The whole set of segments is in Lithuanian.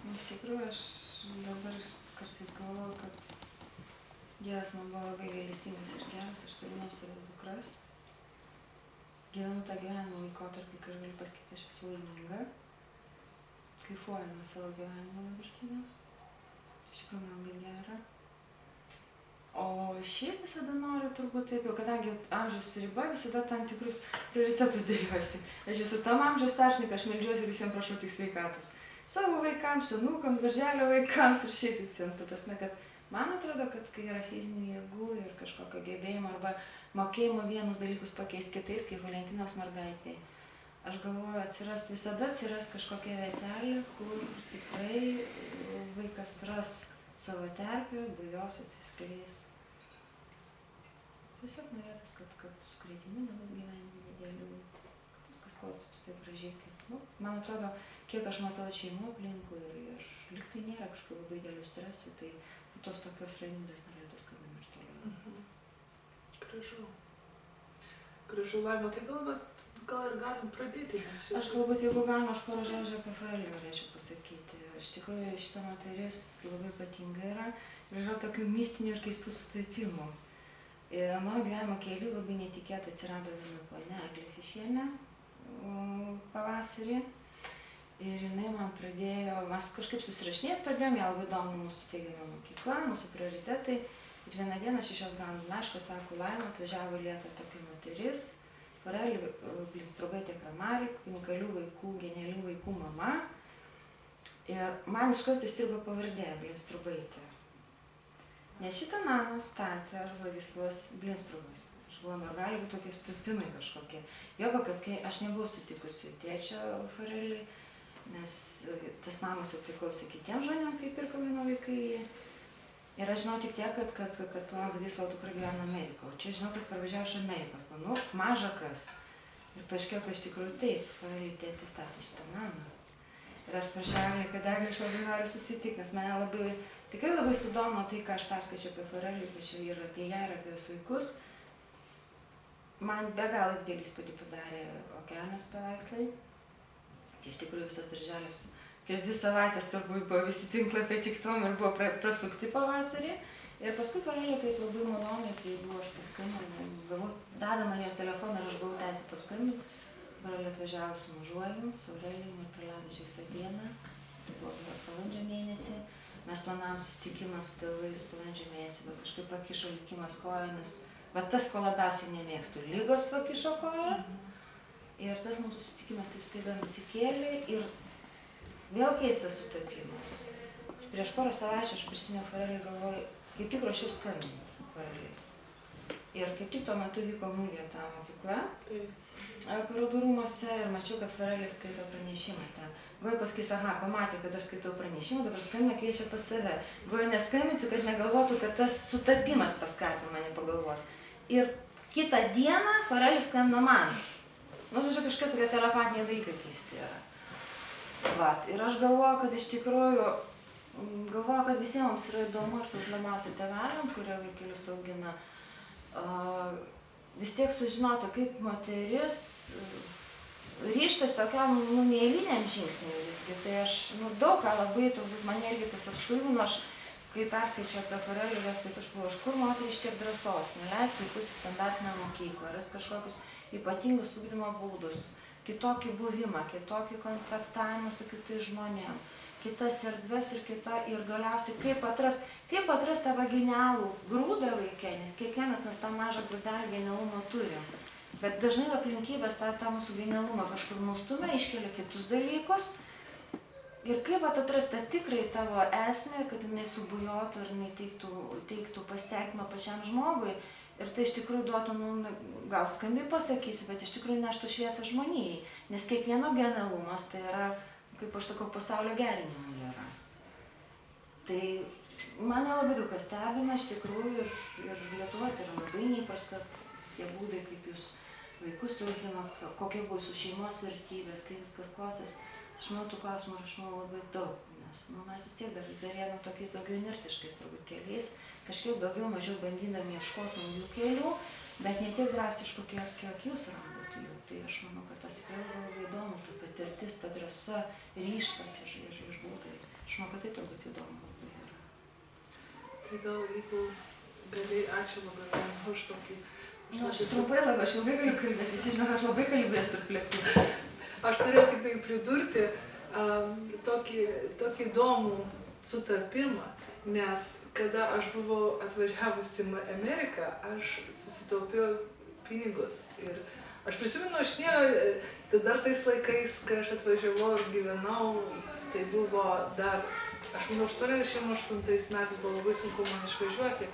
Iš tikrųjų, aš dabar kartais galvoju, kad Dievas man buvo labai gailestingas ir geras, aš turiu nuostabias dukras. Gyvenu tą gyvenimo laikotarpį, kai aš galiu pasakyti, aš esu laiminga. Kaifuoju nuo savo gyvenimo dabartinio. Iš tikrųjų, man labai gera. O šiaip visada noriu turbūt taip, jau kadangi amžiaus riba visada tam tikrus prioritetus dėliuosi. Aš esu tam amžiaus tarpsny, kad aš meldžiuosi ir visiems prašau tik sveikatos. Savo vaikams, anūkams, darželio vaikams ir šiaip visiems. Ta prasme, kad man atrodo, kad kai yra fizinių jėgų ir kažkokio gebėjimo arba mokėjimo vienus dalykus pakeisti kitais, kaip Valentinos mergaitė, aš galvoju, visada atsiras kažkokia vietelė, kur tikrai vaikas ras savo terpę, bujos atsiskleis. Tiesiog norėtus, kad su krėtimu nedaug gyvenimų didelių, kad viskas klostytųsi taip gražiai, kaip, man atrodo, kiek aš matau šeimų aplinkų ir liktai nėra kažkokių labai didelių stresų, tai tos tokios ramybės norėtus, kad man ir toliau. Gražu. Gražu, Laima, tai gal ir galim pradėti. Aš galbūt, jeigu galima, aš porą žodžių apie Farelį norėčiau pasakyti. Iš tikrųjų, šita moteris labai ypatinga yra ir yra tokių mistinių ir keistų sutapimų. Mano gyvenimo keliu labai netikėtai atsirado viena ponia Eglė Fišienė pavasarį. Ir jinai man pradėjo, mes kažkaip susirašinėti pradėjom, ją labai įdomu mūsų steigiama mokykla, mūsų prioritetai. Ir vieną dieną aš iš jos gaunu laišką, sako, Laima, atvažiavo į Lietuvą tokia moteris, Farelį Blinstrubaitė Kramarik, unikalių vaikų, genialių vaikų mama. Ir man iš karto įstrigo pavardė Blinstrubaitė. Nes šitą namą statė Vladislavas Blinstrubas. Aš galvoju, ar gali būti tokie stupimai kažkokie. Joba, kad kai aš nebuvau sutikusi tėčio Farelį, nes tas namas jau priklausė kitiems žmonėm, kai pirko mano vaikai. Ir aš žinau tik tiek, kad mano Vladislavo dukra gyvena Amerikoje. O čia žinau, kad parvažiavo iš Amerikos. Maža kas. Ir paaiškėjo, kad iš tikrųjų taip, Farelį tėtis statė šitą namą. Ir aš prašau, kad Eglė, aš labai noriu susitikti, nes mane tikrai labai sudomino tai, ką aš perskaičiau apie Farelį, ypač ir apie ją, ir apie jos vaikus. Man be galo didelį įspūdį padarė Okeanijos paveikslai. Tai iš tikrųjų visas darželis, kas 2 savaitės turbūt buvo visi tinklapiai tik tom ir buvo prasukti pavasarį. Ir paskui Farelį taip labai maloniai, kai buvo aš paskambinau, gavau, davė jos telefoną ir aš gavau teisę paskambinti. Farelį atvažiavo su mažuoju, su Aurelijum ir praleido čia visą dieną. Tai buvo balandžio mėnesį. Mes planavom susitikimą su tėvais balandžio mėnesį, bet kažkaip pakišo likimas koją, nes tas, ko labiausiai nemėgstu, lygos pakišo koją. Ir tas mūsų susitikimas taip staiga nusikėlė ir vėl keistas sutapimas. Prieš porą savaičių aš prisimenu Farelį, galvoju, kaip tik ruošiau skambinti Farelį. Ir kaip tik tuo metu vyko mugė ta mokykla. Parodų rūmuose ir mačiau, kad Farelį skaito pranešimą ten. Galvoju, pasakys, pamatė, kad aš skaitau pranešimą, dabar skambina, kviečia pas save. Galvoju, neskambinsiu, kad negalvotų, kad tas sutapimas paskatino mane pagalvoti. Ir kitą dieną Farelį skambino man. Žodžiu, kažkokie tokie telefoniniai dalykai keisti yra. Ir aš galvoju, kad iš tikrųjų, kad visiems mums yra įdomu, aš tas labiausiai tėveliam, kurie vaikelius augina, vis tiek sužinotų, kaip moteris ryžtas tokiam neeiliniam žingsniui visgi. Tai aš daug ką labai, turbūt mane irgi tas apstulbino, aš kai perskaičiau apie Farelį, aš iš kur moteris tiek drąsos, neleisti vaikus į standartinę mokyklą, rasti kažkokius ypatingus ugdymo būdus, kitokį buvimą, kitokį kontaktavimą su kitais žmonėm, kitas erdves ir galiausiai kaip atrast tą genialų grūdą vaike, nes kiekvienas mes tą mažą grūdelį genialumą turim. Bet dažnai aplinkybės tą mūsų genialumą kažkur nustumia, iškelia kitus dalykus. Ir kaip atrasti tą tikrai tavo esmę, kad jinai subujotų ir jinai teiktų pasiteikimą pačiam žmogui. Ir tai iš tikrųjų duotų, gal skambiai pasakysiu, bet iš tikrųjų neštų šviesą žmonijai. Nes kiekvieno genialumas tai yra, kaip aš sakau, pasaulio gerinimo yra. Tai mane labai daug kas stebina, iš tikrųjų, ir Lietuvoje tai yra labai neįprasta tie būdai, kaip jūs vaikus auginat, kokie buvo jūsų šeimos vertybės, kaip viskas klostės. Aš manau, tų klausimų aš manau labai daug, nes mes vis tiek dar einam tokiais daugiau inertiškais turbūt keliais, kažkiek daugiau mažiau bandydami ieškoti naujų kelių, bet ne tiek drastiškų, kiek jūs radot jų. Tai aš manau, kad tas tikrai labai įdomu, ta patirtis, ta drąsa, ryžtas iš būdai manau, kad tai turbūt įdomu labai yra. Tai gal jeigu gali, ačiū labai Laima už tokį. Aš trumpai labai, aš ilgai galiu kalbėti, visi žinau, aš labai kalbėsiu ir plėkti. Aš turėjau tik tai pridurti tokį įdomų sutapimą, nes kada aš buvau atvažiavusi į Ameriką, aš susitaupiau pinigus. Ir aš prisimenu, dar tais laikais, kai aš atvažiavau ir gyvenau, tai buvo dar, aš manau, 88 metais buvo labai sunku man išvažiuoti.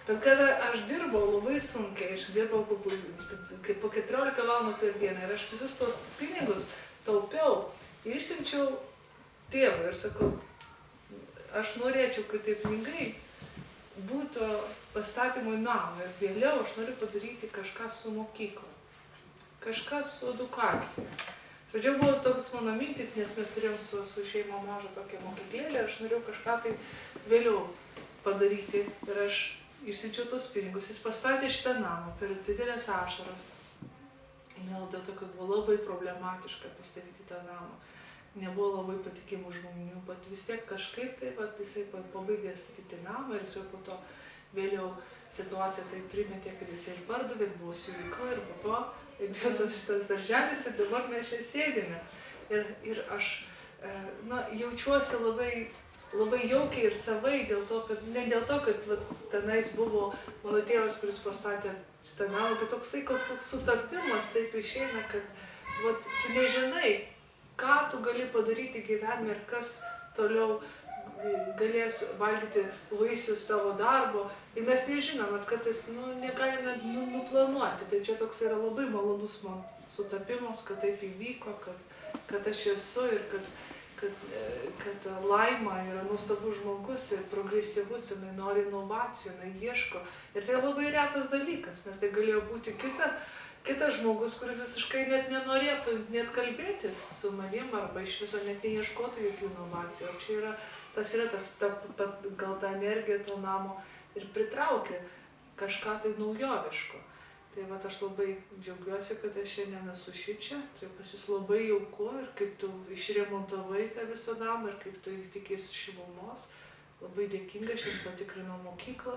Bet kada aš dirbau labai sunkiai, aš dirbau po 14 valandų per dieną ir aš visus tos pinigus taupiau ir išsiunčiau tėvui ir sakau, aš norėčiau, kad tie pinigai būtų pastatymui namą ir vėliau aš noriu padaryti kažką su mokykla, kažką su edukacija. Žodžiu, buvo toks mano mintis, nes mes turėjom su šeima mažą tokią mokyklėlę ir aš norėjau kažką tai vėliau padaryti ir aš išsiunčiau tos pinigus, jis pastatė šitą namą per didelės ašaras. Dėl to, kad buvo labai problematiška pastatyti tą namą. Nebuvo labai patikimų žmonių, bet vis tiek kažkaip tai, jisai pabaigė statyti namą ir jisai po to vėliau situacija tai primetė, kad jisai ir pardavė, buvo siuvykla ir po to įdėtas šitas darželis ir dabar mes čia sėdime. Ir aš jaučiuosi labai jaukiai ir savai, ne dėl to, kad tenais buvo mano tėvas, kuris pastatė šitą namą, bet toks sutapimas taip išeina, kad tu nežinai, ką tu gali padaryti gyvenime ir kas toliau galės valgyti vaisius tavo darbo. Ir mes nežinom, kad kartais negalime nuplanuoti. Tai čia toks yra labai malonus man sutapimas, kad taip įvyko, kad aš esu ir kad Laima yra nuostabus žmogus ir progresyvus, jinai nori inovacijų, jinai ieško. Ir tai labai retas dalykas, nes tai galėjo būti kitas žmogus, kuris visiškai net nenorėtų net kalbėtis su manim arba iš viso net neieškotų jokių inovacijų. O čia gal ta energija to namo ir pritraukia kažką tai naujoviško. Tai aš labai džiaugiuosi, kad aš šiandien esu šičia, tai pas jūs labai jauku ir kaip tu išremontavai tą visą namą ir kaip tu tikėsi šilumos. Labai dėkinga, šiandien patikrinau mokyklą,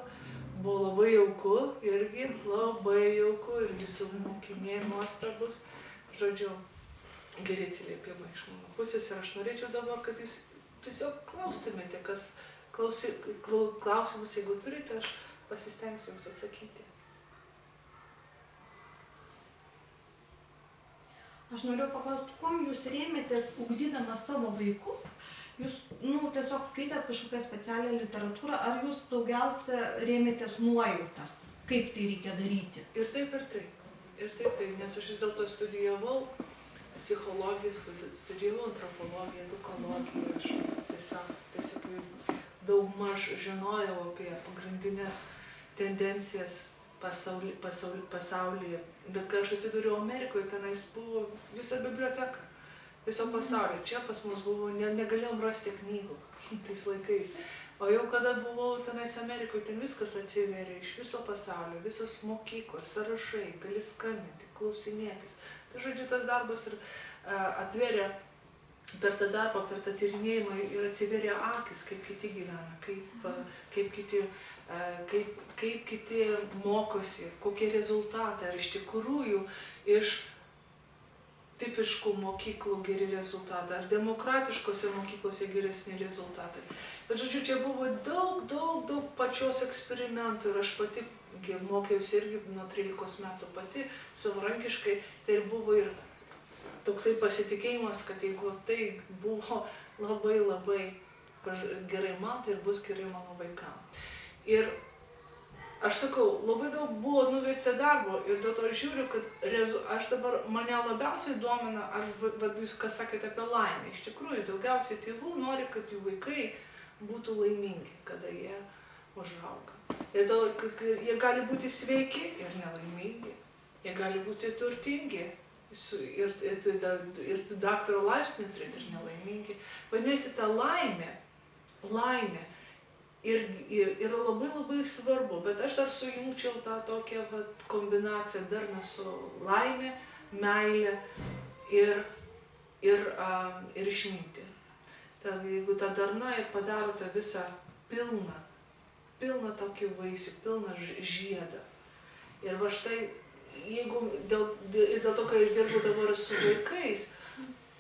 buvo labai jauku irgi, labai jauku ir jūsų mokiniai nuostabus. Žodžiu, geri atsiliepimai iš mano pusės ir aš norėčiau dabar, kad jūs tiesiog klaustumėte, klausimus, jeigu turite, aš pasistengsiu jums atsakyti. Aš noriu paklausti, kuom jūs rėmėtės ugdydamas savo vaikus? Jūs tiesiog skaitėt kažkokią specialią literatūrą, ar jūs daugiausia rėmėtės nuojautą, kaip tai reikia daryti? Ir taip, nes aš vis dėlto studijavau psichologiją, studijavau antropologiją, edukologiją, aš tiesiog daugmaž žinojau apie pagrindinės tendencijas pasaulyje. Bet kai aš atsidūriau Amerikoje, tenais buvo visa biblioteka, viso pasaulio. Čia pas mus buvo, negalėjom rasti knygų tais laikais. O jau kada buvau tenais Amerikoje, ten viskas atsiveria iš viso pasaulio, visos mokyklos, sąrašai, gali skambinti, klausinėtis. Tai žodžiu, tas darbas ir atvėrė per tą darbą, per tą tyrinėjimą ir atsiveria akis, kaip kiti gyvena, kaip kiti mokosi, kokie rezultatai, ar iš tikrųjų iš tipiškų mokyklų geri rezultatai, ar demokratiškose mokyklose geresni rezultatai. Bet žodžiu, čia buvo daug pačios eksperimentų ir aš pati mokiausi irgi nuo 13 metų pati savarankiškai, tai ir buvo ir toksai pasitikėjimas, kad jeigu tai buvo labai gerai man, tai ir bus gerai mano vaikams. Ir aš sakau, labai daug buvo nuveikta darbo ir dėl to aš žiūriu, kad aš dabar mane labiausiai domina, jūs ką sakėte apie laimę. Iš tikrųjų, daugiausiai tėvų nori, kad jų vaikai būtų laimingi, kada jie užauga. Ir jie gali būti sveiki ir nelaimingi, jie gali būti turtingi. Ir daktaro laipsnį turėti ir nelaimingi. Vadinasi, ta laimė yra labai svarbu, bet aš dar sujungčiau tą tokią kombinaciją darną su laimė, meilė ir išmintį. jeigu ta darna ir padaro tą visą pilną tokį vaisių, pilną žiedą. Ir va štai, jeigu dėl to, kai aš dirbu dabar su vaikais,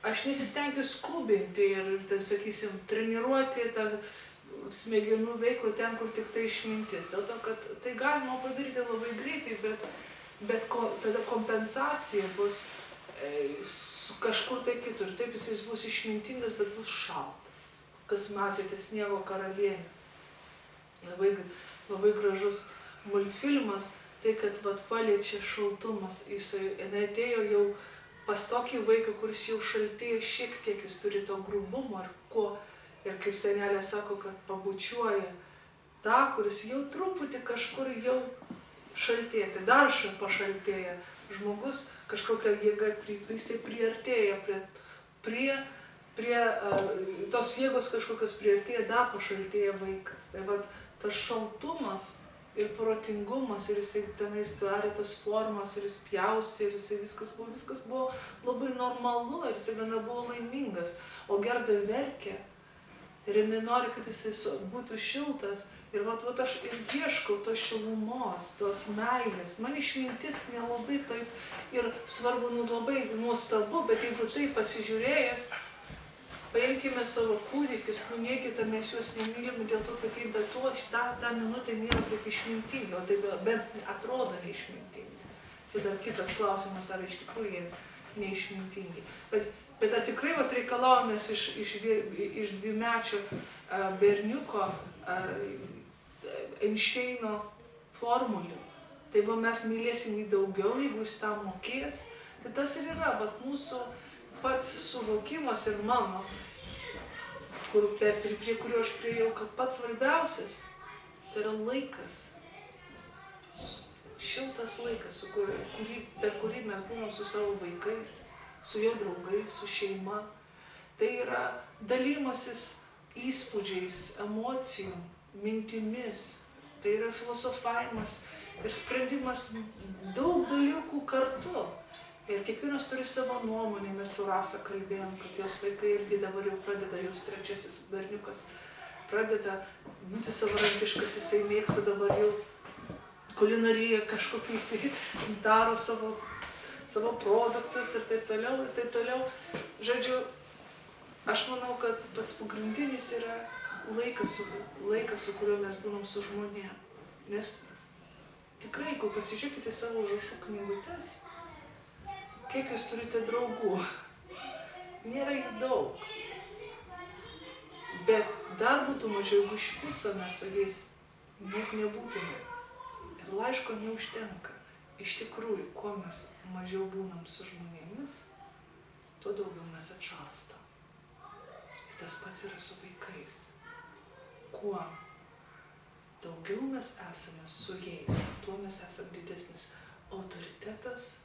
aš nesistengiu skubinti ir, tai, sakysim, treniruoti tą smegenų veiklą ten, kur tik tai išmintis. Dėl to, kad tai galima padaryti labai greitai, bet tada kompensacija bus kažkur tai kitur. Taip jis bus išmintingas, bet bus šaltas. Kas matėte Sniego karalienę. Labai gražus multfilmas, tai kad paliečia šaltumas. Jinai atėjo jau pas tokį vaiką, kuris jau šaltėja šiek tiek, jis turi to grubumo ar ko. Ir kaip senelė sako, kad pabučiuoja tą, kuris jau truputį kažkur jau šaltėja. Tai dar pašaltėja žmogus, kažkokia jėga, jisai priartėja prie tos jėgos kažkokios priartėja, dar pašaltėja vaikas. Tai tas šaltumas ir protingumas, ir jisai tenais darė tos formas, ir jis pjaustė, ir jisai viskas buvo labai normalu, ir jisai gana buvo laimingas. O Gerda verkė, ir jinai nori, kad jisai būtų šiltas. Ir aš ir ieškau tos šilumos, tos meilės. Man išmintis nelabai taip ir svarbu, labai nuostabu, bet jeigu taip pasižiūrėjęs, paimkime savo kūdikius, niekita mes juos nemylime dėl to, kad jie be to tą minutę nėra kaip išmintingi, o tai bent atrodo neišmintingi. Tai dar kitas klausimas, ar iš tikrųjų jie neišmintingi. Bet tikrai reikalaujamės iš dvimečio berniuko Einšteino formulių. Tai mes mylėsim jį daugiau, jeigu jis tą mokės. Tai tas ir yra mūsų pats suvokimas ir mano, prie kurio aš priėjau, kad pats svarbiausias tai yra laikas. Šiltas laikas, per kurį mes būnam su savo vaikais, su jo draugais, su šeima. Tai yra dalymasis įspūdžiais, emocijom, mintimis. Tai yra filosofavimas ir sprendimas daug dalykų kartu. Ir kiekvienas turi savo nuomonę, mes su Rasa kalbėjom, kad jos vaikai irgi dabar jau pradeda, jos trečiasis berniukas pradeda būti savarankiškas, jisai mėgsta dabar jau kulinariją kažkokį, jisai daro savo produktus ir taip toliau, ir taip toliau. Žodžiu, aš manau, kad pats pagrindinis yra laikas, su kuriuo mes būnam su žmonėm. Nes tikrai, jeigu pasižiūrėkite savo užrašų knygutes, kiek jūs turite draugų, nėra jų daug. Bet dar būtų mažiau, jeigu iš viso mes su jais net nebūtume. Ir laiško neužtenka. Iš tikrųjų, kuo mes mažiau būnam su žmonėmis, tuo daugiau mes atšalstam. Ir tas pats yra su vaikais. Kuo daugiau mes esame su jais, tuo mes esame didesnis autoritetas,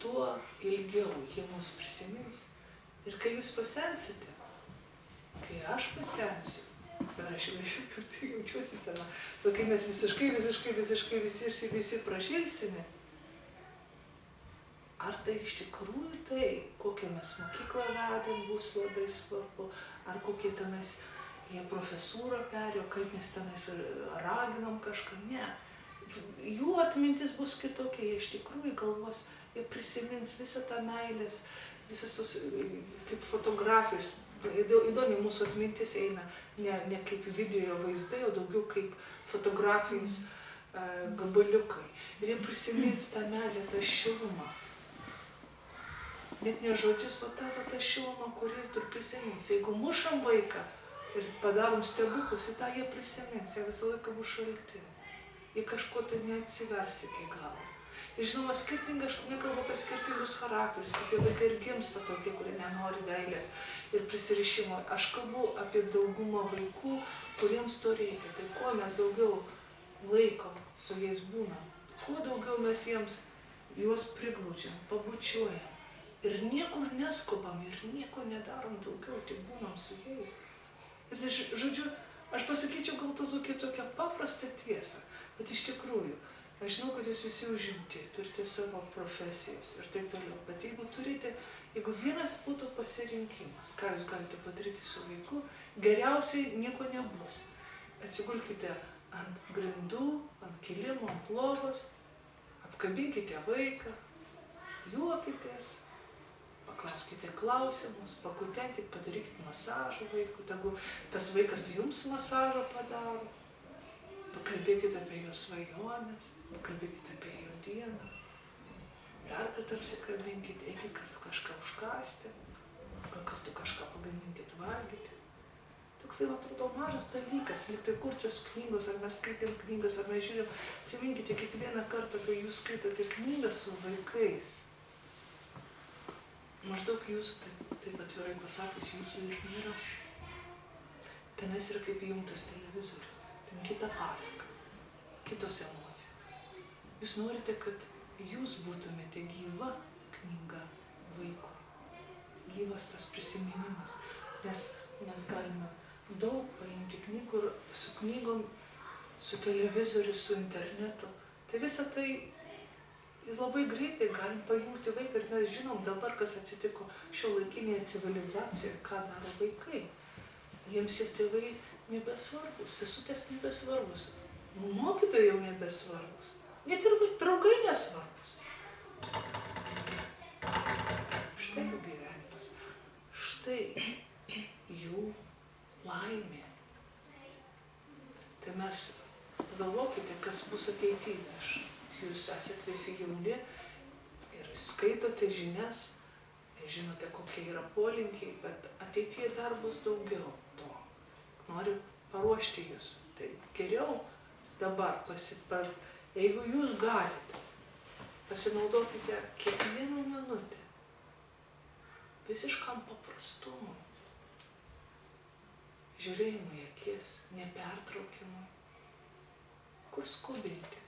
tuo ilgiau jie mus prisimins. Ir kai jūs pasensite, kai aš pasensiu, bet aš jau jaučiuosi sena, bet kai mes visi prašilsime, ar tai iš tikrųjų tai, kokią mes mokyklą vedėm, bus labai svarbu, ar kokie tenais jie profesūrą perėjo, kaip mes tenais raginom kažką, ne. Jų atmintis bus kitokia, jie iš tikrųjų galvos, jie prisimins visą tą meilės, visas tos kaip fotografijos. Įdomiai mūsų atmintis eina ne kaip video vaizdai, o daugiau kaip fotografijos gabaliukai. Ir jie prisimins tą meilę, tą šilumą. Net ne žodžius, o tą šilumą, kurį tu prisimins. Jeigu mušam vaiką ir padarom stebuklus, į tą jie prisimins, jie visą laiką bus šalti. Jie kažko tai neatsivers iki galo. Ir žinoma, nekalbu apie skirtingus charakterius, kad tie vaikai ir gimsta tokie, kurie nenori meilės ir prisirišimo. Aš kalbu apie daugumą vaikų, kuriems to reikia. Tai kuo mes daugiau laiko su jais būnam, kuo daugiau mes juos priglaudžiam, pabučiuojam. Ir niekur neskubam, ir nieko nedarom daugiau, tik būnam su jais. Ir tai, žodžiu, aš pasakyčiau gal tokią paprastą tiesą, bet iš tikrųjų, Aš žinau, kad jūs visi užimti, turite savo profesijas ir taip toliau, bet jeigu vienas būtų pasirinkimas, ką jūs galite padaryti su vaiku, geriausiai nieko nebus. Atsigulkite ant grindų, ant kilimo, ant lovos, apkabinkite vaiką, juokitės, paklauskite klausimus, pakutenkite, padarykite masažą vaikui, tegu tas vaikas jums masažą padaro. Pakalbėkite apie jo svajonės, pakalbėkite apie jo dieną. Dar kartą apsikabinkite, eikite kartu kažką užkasti, gal kartu kažką pagaminkite valgyti. Toksai, atrodo, mažas dalykas, lyg tai kurčios knygos, ar mes skaitėm knygas, ar mes žiūrėjom. Atsiminkite kiekvieną kartą, kai jūs skaitote knygą su vaikais. Maždaug jūsų, taip atvirai pasakys, jūsų ir nėra. Tenais yra kaip įjungtas televizorius. Kita pasaka, kitos emocijos. Jūs norite, kad jūs būtumėte gyva knyga vaikui. Gyvas tas prisiminimas. Nes mes galime daug paimti knygų, su knygom, su televizoriu, su internetu. Tai visą tai labai greitai galim pajungti vaiką ir mes žinom dabar, kas atsitiko šiuolaikinėje civilizacijoje, ką daro vaikai. Jiems ir tėvai nebesvarbus, sesutės nebesvarbus, mokytojai jau nebesvarbus, net ir draugai nesvarbus. Štai jų gyvenimas, štai jų laimė. Tai mes pagalvokite, kas bus ateityje. Jūs esate visi jauni ir skaitote žinias, žinote, kokie yra polinkiai, bet ateityje dar bus daugiau to. Noriu paruošti jūs. Tai geriau dabar, jeigu jūs galite, pasinaudokite kiekvieną minutę visiškam paprastumui, žiūrėjimui į akis, nepertraukimui. Kur skubinti?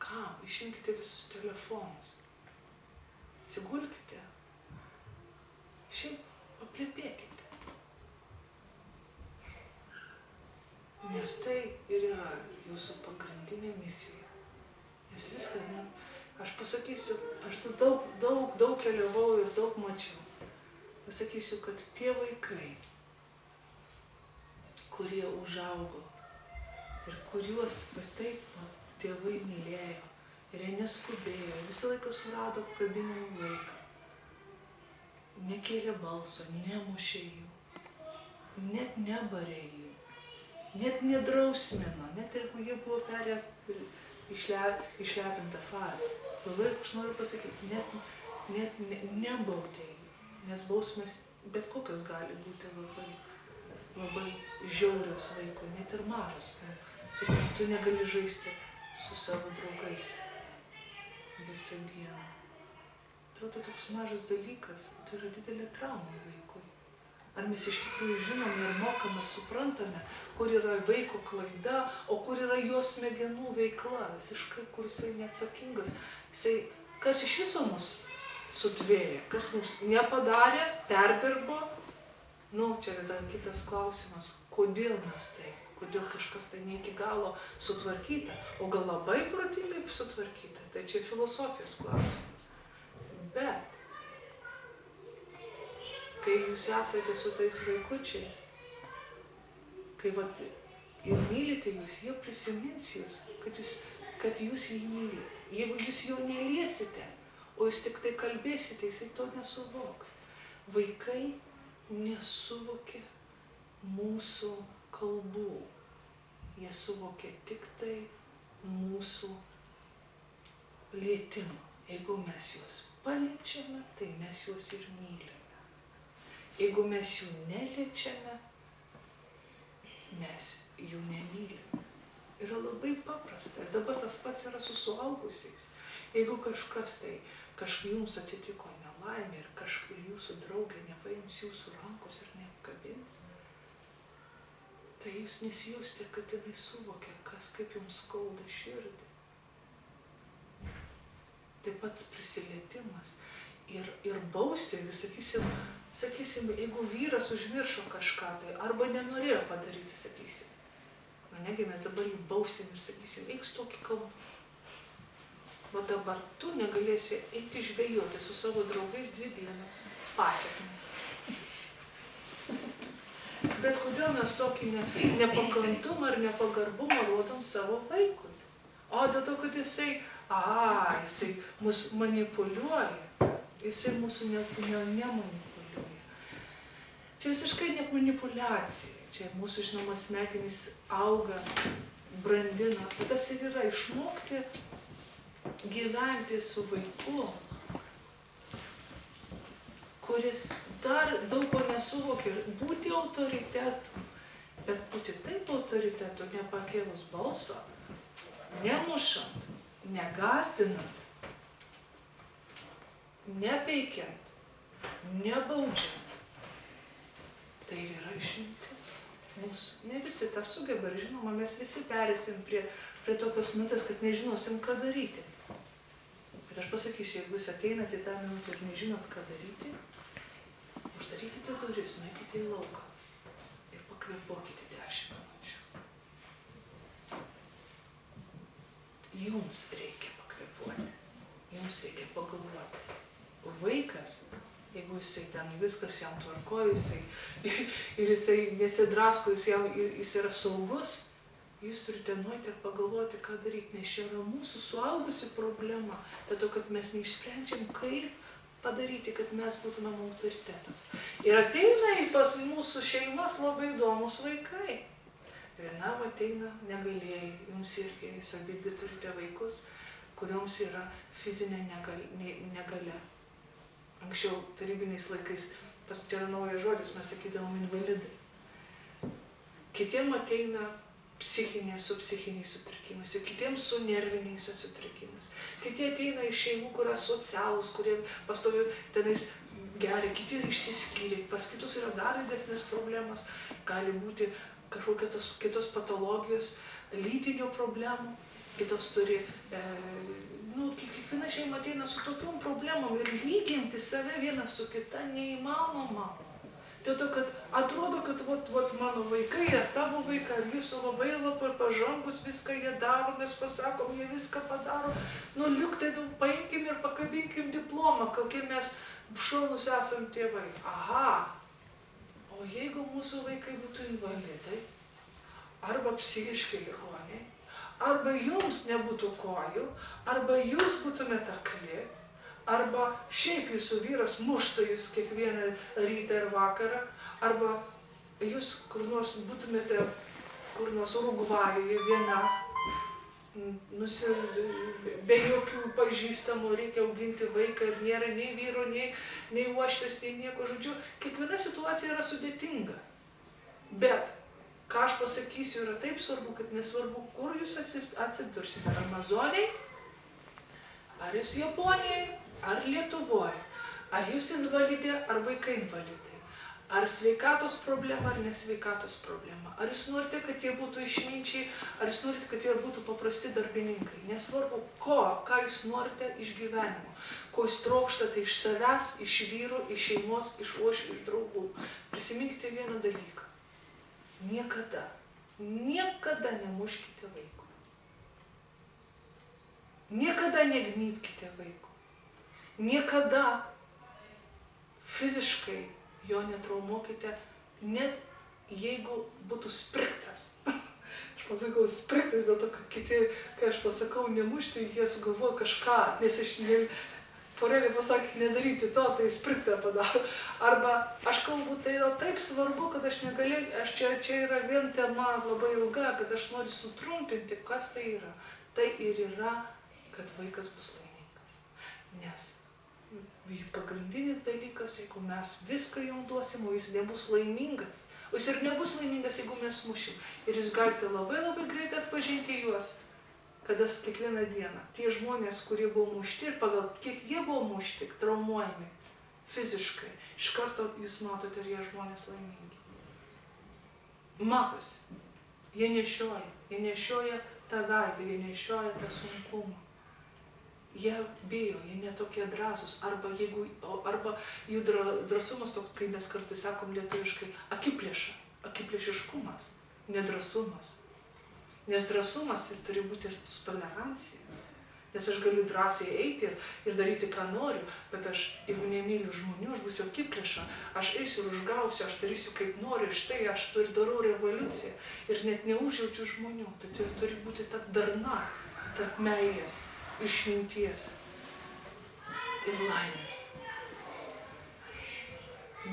Kam? Išimkite visus telefonus. Atsigulkite. Šiaip paplepėkite. Nes tai ir yra jūsų pagrindinė misija. Nes viską, aš pasakysiu, aš daug keliavau ir daug mačiau. Pasakysiu, kad tie vaikai, kurie užaugo ir kuriuos taip tėvai mylėjo ir jie neskubėjo, visą laiką surado apkabinimų vaiką, nekėlė balso, nemušė jų, net nebarė jų, net nedrausmino, net jeigu jie buvo perėję išlepintą fazę. Labai, aš noriu pasakyti, net nebaudė jų, nes bausmės bet kokios gali būti labai žiaurios vaikui, net ir mažas. Sakytum, tu negali žaisti su savo draugais visą dieną. Tai toks mažas dalykas, tai yra didelė trauma vaikui. Ar mes iš tikrųjų žinome ir mokame, suprantame, kur yra vaiko klaida, o kur yra jo smegenų veikla, visiškai, kur jisai neatsakingas. Jisai, kas iš viso mus sutvėrė, kas mums nepadarė, perdirbo. Čia yra kitas klausimas, kodėl mes tai, kodėl kažkas tai ne iki galo sutvarkyta, o gal labai protingai sutvarkyta, tai čia filosofijos klausimas. Bet, kai jūs esate su tais vaikučiais, kai ir mylite jūs, jie prisimins jūs, kad jūs jį mylite. Jeigu jūs jo neliesite, o jūs tik tai kalbėsite, jisai to nesuvoks. Vaikai nesuvokia mūsų kalbų. Jie suvokia tik tai mūsų lietimą. Jeigu mes juos paliečiame, tai mes juos ir mylime. Jeigu mes jų neliečiame, mes jų nemylime. Yra labai paprasta. Ir dabar tas pats yra su suaugusiais. Jeigu kažkas jums atsitiko nelaimė ir jūsų draugė nepaims jūsų rankos ir neapkabins, tai jūs nesijausite, kad jinai suvokia, kaip jums skauda širdį. Tai pats prisilietimas ir bausti, sakysim, jeigu vyras užmiršo kažką, tai arba nenorėjo padaryti, sakysim. Negi mes dabar jį bausim ir sakysim, eik tokį kalbą. va dabar tu negalėsi eiti žvejoti su savo draugais 2 dienas. Pasekmės. Bet kodėl mes tokį nepakantumą ar nepagarbumą rodom savo vaikui? O dėl to, kad jisai mus manipuliuoja. Jisai mūsų nemanipuliuoja. Čia visiškai ne manipuliacija. Čia mūsų, žinoma, smegenys auga, brandina. Bet tas ir yra išmokti gyventi su vaiku, kuris dar daug ko nesuvokia, būti autoritetu, bet būti taip autoritetu, nepakėlus balso, nemušant, negazdinant, nepeikiant, nebaudžiant. Tai yra išmintis. Mūsų ne visi tą sugeba ir žinoma, mes visi perėsim prie tokios minutės, kad nežinosim, ką daryti. Bet aš pasakysiu, jeigu jūs ateinate į tą minutę ir nežinot, ką daryti, uždarykite duris, nueikite į lauką ir pakvėpuokite 10 minučių. Jums reikia pakvėpuoti, jums reikia pagalvoti. Vaikas, jeigu jisai ten viskas jam tvarkoja, ir jisai nesidrasko, jis yra saugus, jūs turite nueiti ir pagalvoti, ką daryti, nes čia yra mūsų suaugusi problema, bet to, kad mes neišsprendžiam, kaip padaryti, kad mes būtumėm autoritetas. Ir ateina pas mūsų šeimas labai įdomus vaikai. Vienam ateina negalėjai, jums irgi, jūs abi turite vaikus, kurioms yra fizinė negalia. Anksčiau tarybiniais laikais, čia yra naujas žodis, mes sakydavom invalidai. Kitiem ateina su psichiniais sutrikimais, ir kitiems su nerviniais sutrikimais. Kiti ateina iš šeimų, kurie socialūs, kurie pastovi tenais geria, kiti išsiskyrė, pas kitus yra dar didesnės problemas, gali būti kažkokios kitos patologijos, lytinio problemų, kitos turi, kiekviena šeima ateina su tokiom problemom ir lyginti save vieną su kita neįmanoma. Dėl to, kad atrodo, kad mano vaikai, ar tavo vaikai, ar jūsų labai pažangus viską jie daro, mes pasakom, jie viską padaro. Liuktai, paimkim ir pakabinkim diplomą, kokie mes šaunus esam tėvai. Aha, o jeigu mūsų vaikai būtų invalidai, arba psichiškai ligoniai, arba jums nebūtų kojų, arba jūs būtumėte akli, arba šiaip jūsų vyras mušta jūs kiekvieną rytą ir vakarą, arba jūs kur nors būtumėte kur nors Urugvajuje viena, be jokių pažįstamų, reikia auginti vaiką ir nėra nei vyro, nei uošvės, nei nieko, žodžiu, kiekviena situacija yra sudėtinga. Bet, ką aš pasakysiu, yra taip svarbu, kad nesvarbu, kur jūs atsidursite, ar Amazonėje, ar jūs Japonijai, ar Lietuvoje, ar jūs invalidė, ar vaikai invalidai, ar sveikatos problema, ar nesveikatos problema, ar jūs norite, kad jie būtų išminčiai, ar jūs norite, kad jie būtų paprasti darbininkai. Nesvarbu, ką jūs norite iš gyvenimo, ko jūs trokštate iš savęs, iš vyrų, iš šeimos, iš uošvių, iš draugų. Prisiminkite vieną dalyką. Niekada nemuškite vaiko. Niekada negnybkite vaiko. Niekada fiziškai jo netraumuokite, net jeigu būtų sprigtas. Aš pasakau sprigtas dėl to, kad kiti, kai aš pasakau nemušti, jie sugalvoja kažką, nes Forelė pasakė nedaryti to, tai sprigtą padaro. Arba aš kalbu, tai yra taip svarbu, kad aš negalėjau, čia yra vien tema labai ilga, bet aš noriu sutrumpinti, kas tai yra. Tai ir yra, kad vaikas bus laimingas. Nes pagrindinis dalykas, jeigu mes viską jam duosim, o jis nebus laimingas. O jis ir nebus laimingas, jeigu mes mušim. Ir jūs galite labai greitai atpažinti juos, kada kiekvieną dieną. Tie žmonės, kurie buvo mušti ir pagal kiek jie buvo mušti, traumuojami fiziškai, iš karto jūs matote, ar jie žmonės laimingi. Matosi. Jie nešioja tą veidą, jie nešioja tą sunkumą. Jie bijo, jie netokie drąsūs, arba jų drąsumas toks, kai mes kartais sakom lietuviškai, akiplėšiškumas, nedrąsumas. Nes drąsumas turi būti ir su tolerancija. Nes aš galiu drąsiai eiti ir daryti, ką noriu, bet aš, jeigu nemyliu žmonių, aš būsiu akiplėša, aš eisiu ir užgausiu, aš darysiu kaip noriu, štai aš darau revoliuciją ir net neužjaučiu žmonių. Tai turi būti ta darna tarp meilės, išminties ir laimės.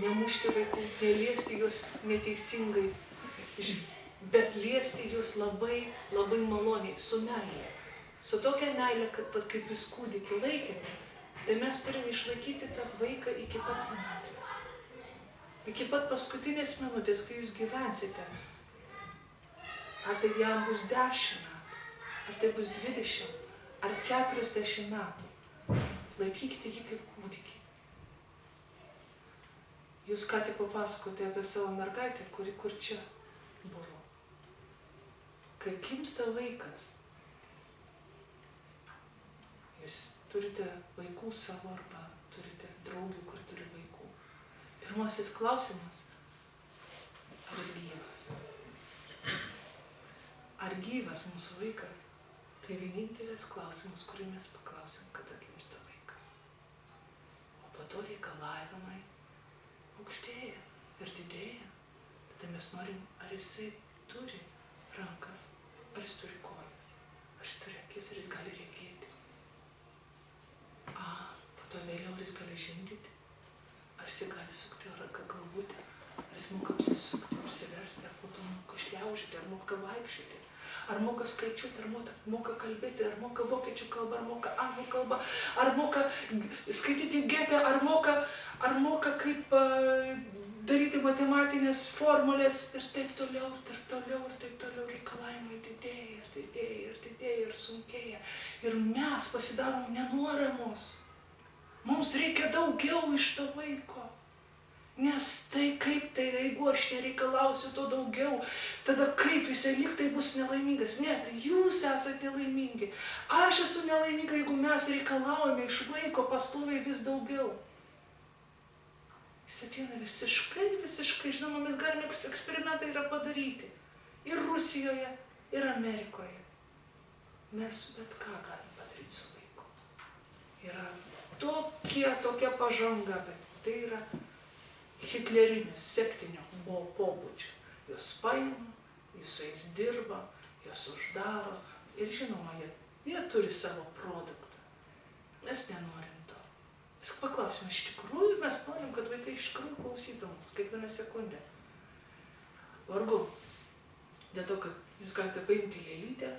Nemušti vaikų, neliesti juos neteisingai, bet liesti juos labai, labai maloniai, su meilė. Su tokia meilė, kad pat kaip jūs kūdikį laikėte, tai mes turime išlaikyti tą vaiką iki pat senatvės. Iki pat paskutinės minutės, kai jūs gyvensite. Ar tai jam bus 10 metų, ar tai bus 20, ar 40 metų. Laikykite jį kaip kūdikį. Jūs ką tik papasakote apie savo mergaitę, kuri kur čia buvo. Kai gimsta vaikas, jūs turite vaikų savo arba turite draugių, kur turi vaikų. Pirmasis klausimas, ar jis gyvas? Ar gyvas mūsų vaikas? Tai vienintelis klausimas, kurį mes paklausim, kada gimsta vaikas. O po to reikalavimai aukštėja ir didėja. Tada mes norim, ar jisai turi rankas, ar jis turi kojas, ar jis turi akis, ar jis gali regėti. Po to vėliau jis gali žindyti, ar jis gali sukti ranką galvutę, ar jis moka apsisukti, apsiversti, ar po to moka šliaužyti, ar moka vaikščioti, ar moka skaičiuoti, ar moka kalbėti, ar moka vokiečių kalbą, ar moka anglų kalbą, ar moka skaityti Getę, ar moka kaip daryti matematinės formulės ir taip toliau, ir taip toliau, ir taip toliau. Reikalavimai didėja, ir didėja, ir didėja, ir sunkėja. Ir mes pasidarom nenuoramos. Mums reikia daugiau iš to vaiko. Nes tai kaip tai, jeigu aš nereikalausiu to daugiau, tada kaip jisai lyg tai bus nelaimingas. Ne, tai jūs esate nelaimingi. Aš esu nelaiminga, jeigu mes reikalaujame iš vaiko pastoviai vis daugiau. Jis ateina visiškai, žinoma, mes galime eksperimentai yra padaryti. Ir Rusijoje, ir Amerikoje. Mes bet ką galime padaryti su vaiku. Yra tokia pažanga, bet tai yra hitlerinis, septinio pobūdžio. Jos paima, jis su jais dirba, jos uždaro ir žinoma, jie turi savo produktą. Mes nenorim to. Mes paklausime, iš tikrųjų mes norim, kad vaikai iš tikrųjų klausytų mus kiekvieną sekundę. Vargu, dėl to, kad jūs galite paimti lėlytę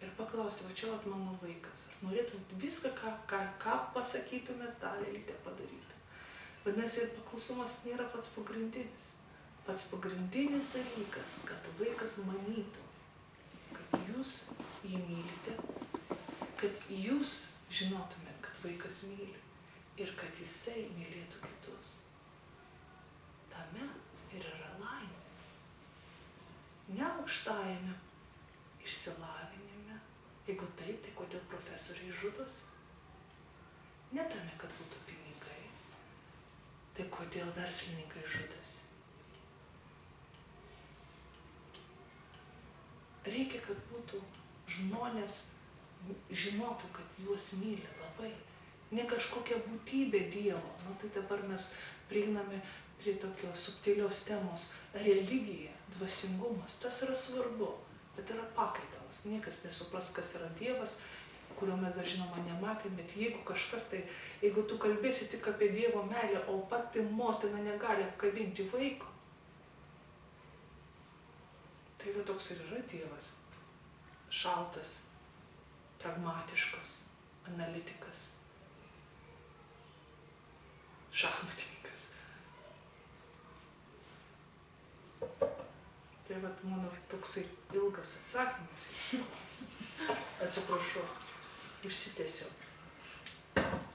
ir paklausti, va čia vat mano vaikas. Ar norėtumėt viską, ką pasakytumėt, tą lėlytę padaryti. Vadinasi, paklausumas nėra pats pagrindinis. Pats pagrindinis dalykas, kad vaikas manytų, kad jūs jį mylite, kad jūs žinotumėt, kad vaikas myli ir kad jisai mylėtų kitus. Tame ir yra laimė. Ne aukštajame išsilavinime. Jeigu taip, tai kodėl profesoriai žudosi? Ne tame, kad būtų pinigai. Tai kodėl verslininkai žudosi? Reikia, kad būtų žmonės žinotų, kad juos myli labai. Ne kažkokia būtybė Dievo. Tai dabar mes prieiname prie tokios subtilios temos. Religija, dvasingumas, tas yra svarbu, bet yra pakaitalas. Niekas nesupras, kas yra Dievas, kurio mes dar žinoma nematėm, bet jeigu kažkas tai, jeigu tu kalbėsi tik apie Dievo meilę, o pati motina negali apkabinti vaiko, tai va toks ir yra Dievas. Šaltas, pragmatiškas, analitikas, šachmatininkas. Tai va mano toksai ilgas atsakymas. Atsiprašau, užsitęsiau.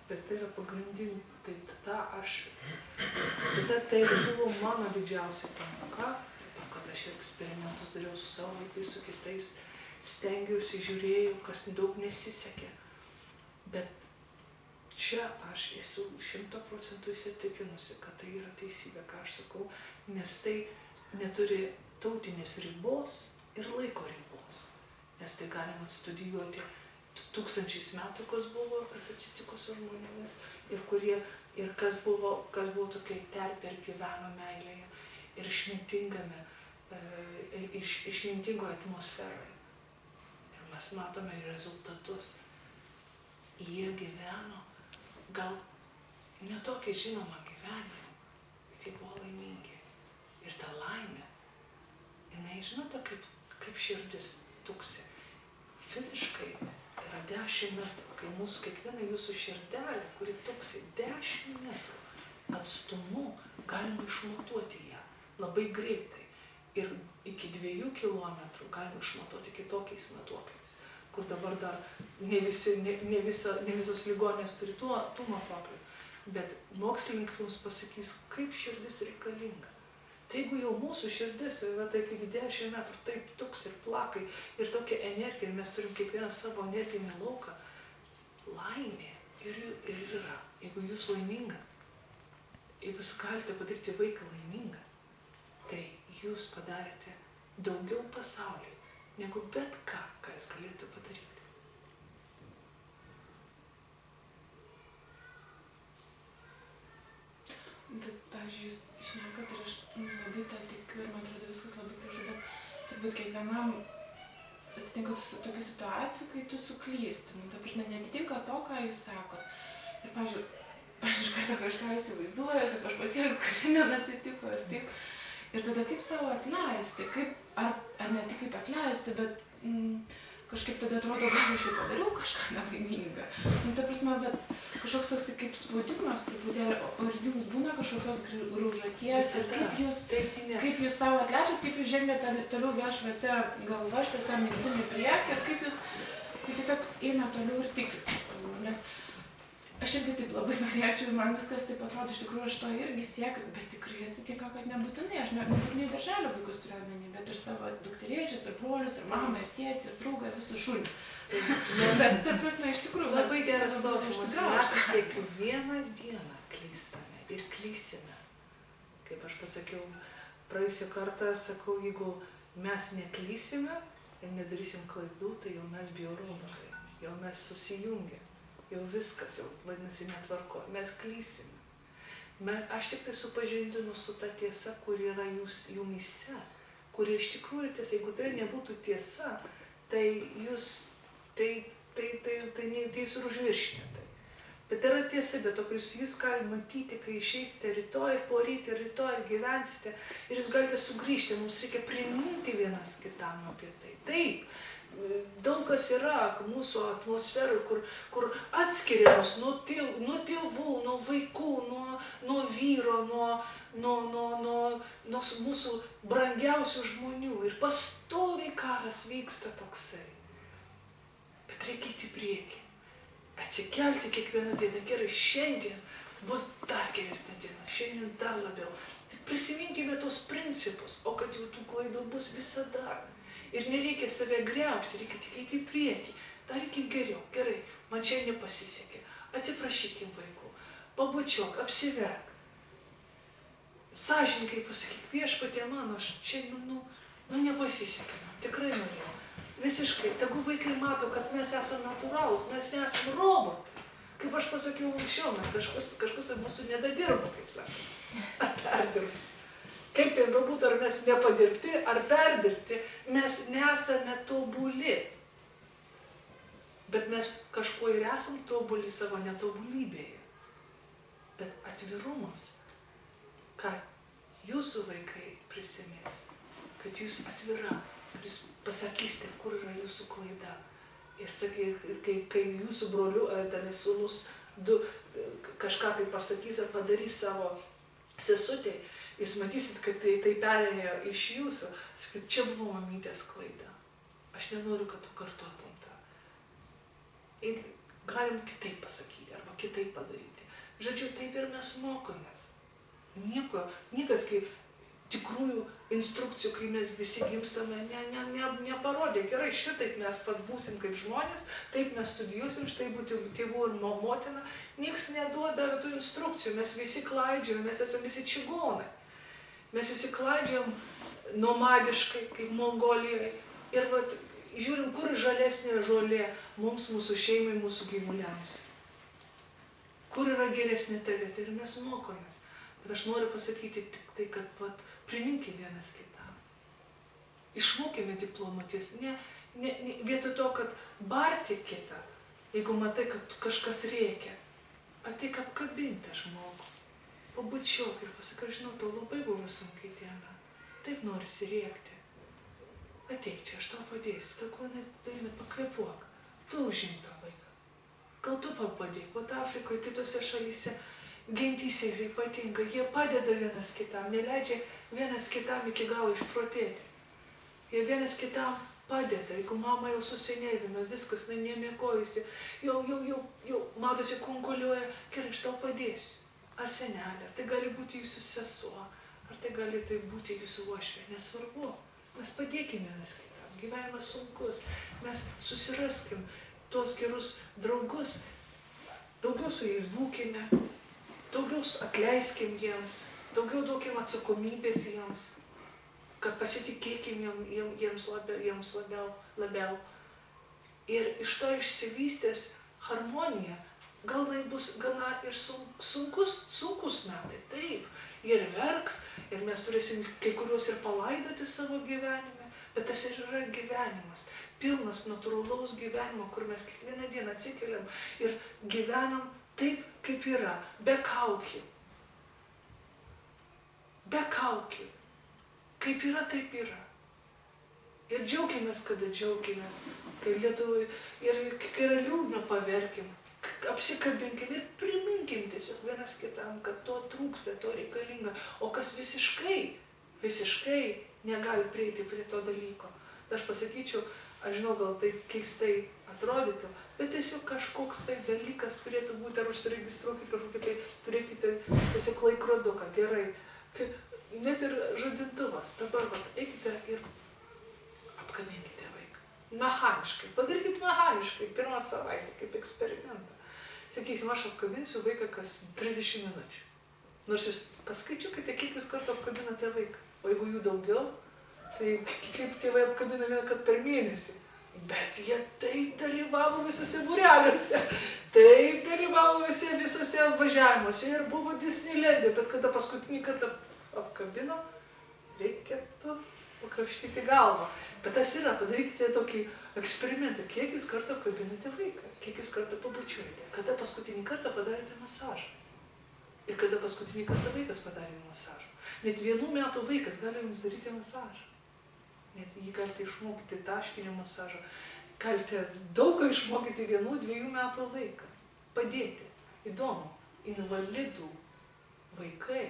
Bet tai yra pagrindinė, tai tada tai buvo mano didžiausia pamoka, kad aš eksperimentus dariau su savo vaikais, su kitais, stengiausi, žiūrėjau, kas daug nesisekė. Bet čia aš esu 100% įsitikinusi, kad tai yra teisybė, ką aš sakau, nes tai neturi tautinės ribos ir laiko ribos. Nes tai galima studijuoti tūkstančiais metų, kas buvo, kas atsitiko su žmonėmis ir kas buvo tokia terpė ir gyveno meilėje ir išmintingoje atmosferoje. Ir mes matome rezultatus. Jie gyveno gal netokį žinomą gyvenimą, bet jie buvo laimingi. Ir ta laimė, jinai, žinote, kaip širdis tuksi. Fiziškai yra 10 metrų, kai mūsų kiekviena jūsų širdelė, kuri tuksi 10 metrų atstumu, galima išmatuoti ją labai greitai. Ir iki 2 kilometrų galima išmatuoti kitokiais matuokliais, kur dabar dar ne visos ligoninės turi tų matuoklių. Bet mokslininkai jums pasakys, kaip širdis reikalinga. Tai jeigu jau mūsų širdis, tai iki 10 metrų taip tuks ir plakai ir tokia energija, ir mes turim kiekvieną savo energinį lauką, laimė ir yra. Jeigu jūs laiminga, jeigu jūs galite padaryti vaiką laimingą, tai jūs padarėte daugiau pasauliui, negu bet ką jūs galėtumėte padaryti. Bet, pavyzdžiui, jūs šnekat ir aš labai to tikiu ir man atrodo viskas labai gražu, bet turbūt kiekvienam atsitinka tokių situacijų, kai tu suklysti. Ta prasme, netitinka to, ką jūs sakot. Ir, pavyzdžiui, aš iš karto kažką įsivaizduoju, kaip aš pasielgiu, kad šiandien atsitiko ir taip. Ir tada kaip savo atleisti, ar ne tik kaip atleisti, bet kažkaip tada atrodo, gal aš jau padariau kažką nelaimingą. Ta prasme, bet kažkoks toks kaip spaudimas truputėlį, o ir jums būna kažkokios graužaties, ir kaip jūs savo atleidžiat, kaip jūs žengėte toliau vėl šviesia galva, šviesia mintim į priekį, ir kaip jūs tiesiog eina toliau ir tikit. Nes aš irgi taip labai norėčiau, man viskas taip atrodo, iš tikrųjų aš to irgi siekiu, bet tikrai atsitinka, kad nebūtinai, aš nebūtinai darželio vaikus turiu omeny, bet ir savo dukterėčius, ir brolius, ir mamą, ir tėtį, ir draugą, ir visų šunį. Bet ta prasme, iš tikrųjų... Labai geras klausimas. Mes kiekvieną dieną klystame ir klysime. Kaip aš pasakiau, praėjusią kartą sakau, jeigu mes neklysime ir nedarysim klaidų, tai jau mes biorobotai, jau mes susijungia. Jau viskas, jau vadinasi netvarko, mes klysime. Aš tik tai supažindinu su ta tiesa, kur yra jumyse, kur iš tikrųjų tiesa, jeigu tai nebūtų tiesa, tai jūs ir užmiršite tai. Bet yra tiesa, bet jūs galite matyti, kai išeisite rytoj ir poryt ir rytoj ir gyvensite ir jūs galite sugrįžti, mums reikia priminti vienas kitam apie tai. Taip. Daug kas yra mūsų atmosferų, kur atskiria mus nuo tėvų, nuo vaikų, nuo vyro, nuo mūsų brangiausių žmonių. Ir pastoviai karas vyksta toksai. Bet reikia eiti į priekį. Atsikelti kiekvieną dieną. Gerai, šiandien bus dar geresnė diena, šiandien dar labiau. Tik prisiminkime tos principus, o kad jau tų klaidų bus visada. Ir nereikia save griaužti, reikia tik eiti į priekį. Darykim geriau. Gerai, man čia nepasisekė. Atsiprašykim vaikų. Pabučiuok, apsiverk. Sąžininkai pasakyk, viešpatie mano, aš čia, nepasisekė. Tikrai norėjau. Visiškai. Tegu vaikai mato, kad mes esame natūralūs, mes nesame robotai. Kaip aš pasakiau anksčiau, kažkas tai mūsų nedadirbo, kaip sakė. Ar perdirbo. Kaip tai bebūtų, ar mes nepadirbti, ar perdirbti, mes nesame tobuli. Bet mes kažkuo ir esam tobuli savo netobulybėje. Bet atvirumas, kad jūsų vaikai prisimės, kad jūs atvira, kad jūs pasakysite, kur yra jūsų klaida. Ir kai jūsų brolių ar ten sūnus kažką tai pasakys ar padarys savo sesutei, jūs matysit, kad tai perėjo iš jūsų, sakyt, čia buvo mamytės klaida. Aš nenoriu, kad tu kartotum tą. Ir galim kitaip pasakyti arba kitaip padaryti. Žodžiu, taip ir mes mokomės. Niekas, kai tikrųjų instrukcijų, kai mes visi gimstame, neparodė. Gerai, šitaip mes pat būsim kaip žmonės, taip mes studijuosim, štai būti tėvų ir motina. Niekas neduoda tų instrukcijų, mes visi klaidžiame, mes esame visi čigonai. Mes visi klaidžiam nomadiškai, kaip Mongolijoje. Ir žiūrim, kur žalesnė žolė mums, mūsų šeimai, mūsų gyvuliams. Kur yra geresnė ta vieta ir mes mokomės. Bet aš noriu pasakyti tik tai, kad priminkime vienas kitam. Išmokime diplomatijos. Vietoj to, kad barti kitą, jeigu matai, kad kažkas rėkia, ateik apkabinti žmogų. Pabučiuok ir pasakai, žinau, tau labai buvo sunkiai diena. Taip norisi rėkti. Ateik čia, aš tau padėsiu. Ta kūnai daina, pakvėpuok. Tu užimk tą vaiką. Gal tu padėk. Vat Afrikoje, kitose šalyse, gentyse ypatinga. Jie padeda vienas kitam, neleidžia vienas kitam iki galo išprotėti. Jie vienas kitam padeda. Jeigu mama jau susinervino, viskas, nemiegojusi, jau matosi kunkuliuoja, gerai, aš tau padėsiu. Ar senelė, ar tai gali būti jūsų sesuo, ar tai gali būti jūsų uošvė, nesvarbu. Mes padėkime vienas kitam. Gyvenimas sunkus. Mes susiraskim tuos gerus draugus. Daugiau su jais būkime. Daugiau atleiskim jiems. Daugiau duokim atsakomybės jiems. Kad pasitikėkim jiems labiau. Ir iš to išsivystės harmonija. Gal tai bus gana ir sunkus metai. Taip. Ir verks, ir mes turėsim kai kuriuos ir palaidoti savo gyvenime, bet tas ir yra gyvenimas, pilnas natūralaus gyvenimo, kur mes kiekvieną dieną atsikeliam ir gyvenam taip, kaip yra, be kaukių. Be kaukių. Kaip yra, taip yra. Ir džiaukimės, kada džiaukimės, kai Lietuvai, ir kai yra liūdna, paverkim. Apsikabinkim ir priminkim tiesiog vienas kitam, kad to trūksta, to reikalinga, o kas visiškai negali prieiti prie to dalyko. Tai aš pasakyčiau, aš žinau, gal tai keistai atrodytų, bet tiesiog kažkoks tai dalykas turėtų būti, ar užsiregistruokit kažkokį tai, turėkite tiesiog laikroduką, gerai, net ir žadintuvas, dabar eikite ir apkaminkite. Mechaniškai, padarykit mechaniškai, pirmą savaitę, kaip eksperimentą. Sakysim, aš apkabinsiu vaiką kas 30 minučių. Nors jūs paskaičiukite, kiek jūs kartų apkabinate vaiką. O jeigu jų daugiau, tai kaip tėvai apkabina vieną kartą per mėnesį. Bet jie taip dalyvavo visose būreliuose, taip dalyvavo visose važiavimuose ir buvo Disneylande, bet kada paskutinį kartą apkabino, reikėtų pakrapštyti galvą. Bet tas yra, padarykite tokį eksperimentą, kiek jūs kartą apkabinate vaiką, kiek jūs kartą pabučiuojate, kada paskutinį kartą padarėte masažą ir kada paskutinį kartą vaikas padarė masažą. Net 1 metų vaikas gali jums daryti masažą. Net jį galite išmokyti taškinio masažo, galite daug ką išmokyti 1-2 metų vaiką. Padėti. Įdomu, invalidų vaikai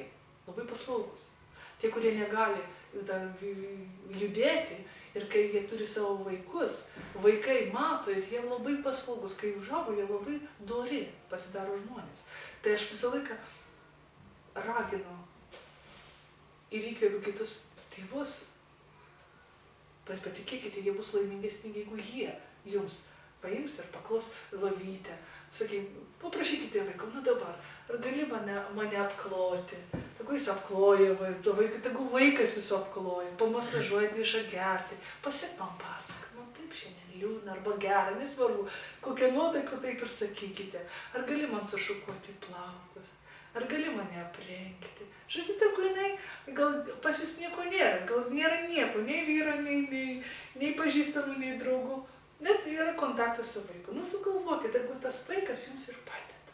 labai paslaugus. Tie, kurie negali judėti ir kai jie turi savo vaikus, vaikai mato ir jie labai paslaugus, kai užaugo, jie labai dori pasidaro žmonės. Tai aš visą laiką raginu ir įkvėpiu kitus tėvus, bet patikėkite, jie bus laimingesni, jeigu jie jums paims ir paklos lovytę. Sakai, paprašykite vaiką, nu dabar, ar gali mane apkloti? Tegu jis apkloja, tegu vaikas viso apkloja, pamasažuoja, atneša gerti, pasiek man pasaką, man taip šiandien liūdna arba gera, nesvarbu, kokia nuotaika, taip ir sakykite. Ar gali man sušukuoti plaukus? Ar gali mane aprengti? Žodžiu, tegu jinai, gal pas jūs nieko nėra, gal nėra nieko, nei vyro, nei pažįstamų, nei draugų. Net yra kontaktas su vaiku. Nu, sugalvokit, jeigu tas vaikas jums ir padeda.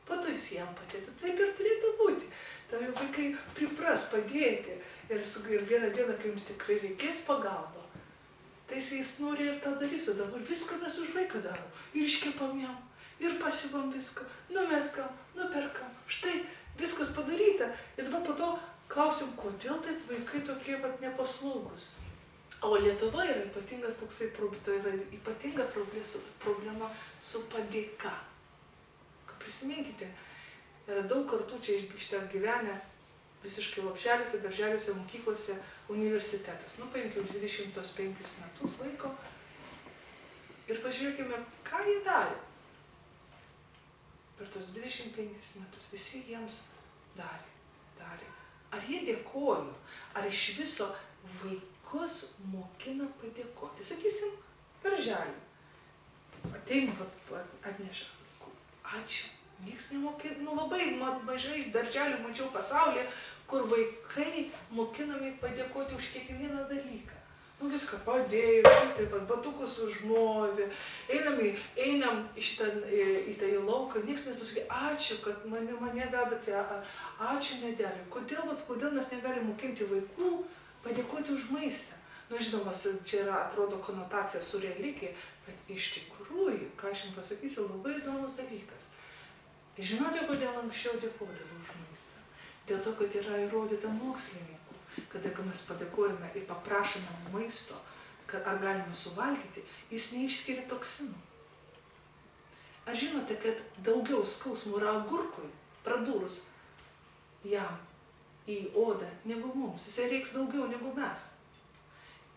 Po to jūs jam padėtų. Taip ir turėtų būti. Tai vaikai pripras padėti. Ir vieną dieną, kai jums tikrai reikės pagalba, tai jis nori ir tą darysiu. Dabar viską mes už vaiką darom. Ir iškepam jam. Ir pasivom viską. Numeskam, nuperkam. Štai, viskas padaryta. Ir dabar po to klausim, kodėl taip vaikai tokie nepaslaugus. O Lietuva yra ypatingas toksai, tai yra ypatinga problema su padėka. Prisiminkite, yra daug kartų čia gyvenę visiškai lopšeliuose, darželiuose, mokyklose, universitetas. Nu, paimkim 25 metus laiko ir pažiūrėkime, ką jie darė. Per tos 25 metus visi jiems darė. Ar jie dėkojo, ar iš viso vaikus mokina padėkoti. Sakysim, darželį. Ateina, atneša. Ačiū. Niekas nemokė, labai mažai iš darželių mačiau pasaulyje, kur vaikai mokinami padėkoti už kiekvieną dalyką. Viską padėjo, šitai, batukus užmovė, einam į tą lauką, niekas nepasakė, ačiū, kad mane vedate, ačiū nedelė. Kodėl mes negalim mokinti vaikų padėkoti už maistą? Žinoma, čia yra, atrodo, konotacija su religija, bet iš tikrųjų, ką aš jums pasakysiu, labai įdomus dalykas. Žinote, kodėl anksčiau dėkodavo už maistą? Dėl to, kad yra įrodyta mokslininkų, kad jeigu mes padėkojame ir paprašome maisto, ar galime suvalgyti, jis neišskiria toksinų. Ar žinote, kad daugiau skausmų yra agurkui, pradūrus jam į odą negu mums? Jisai reiks daugiau negu mes.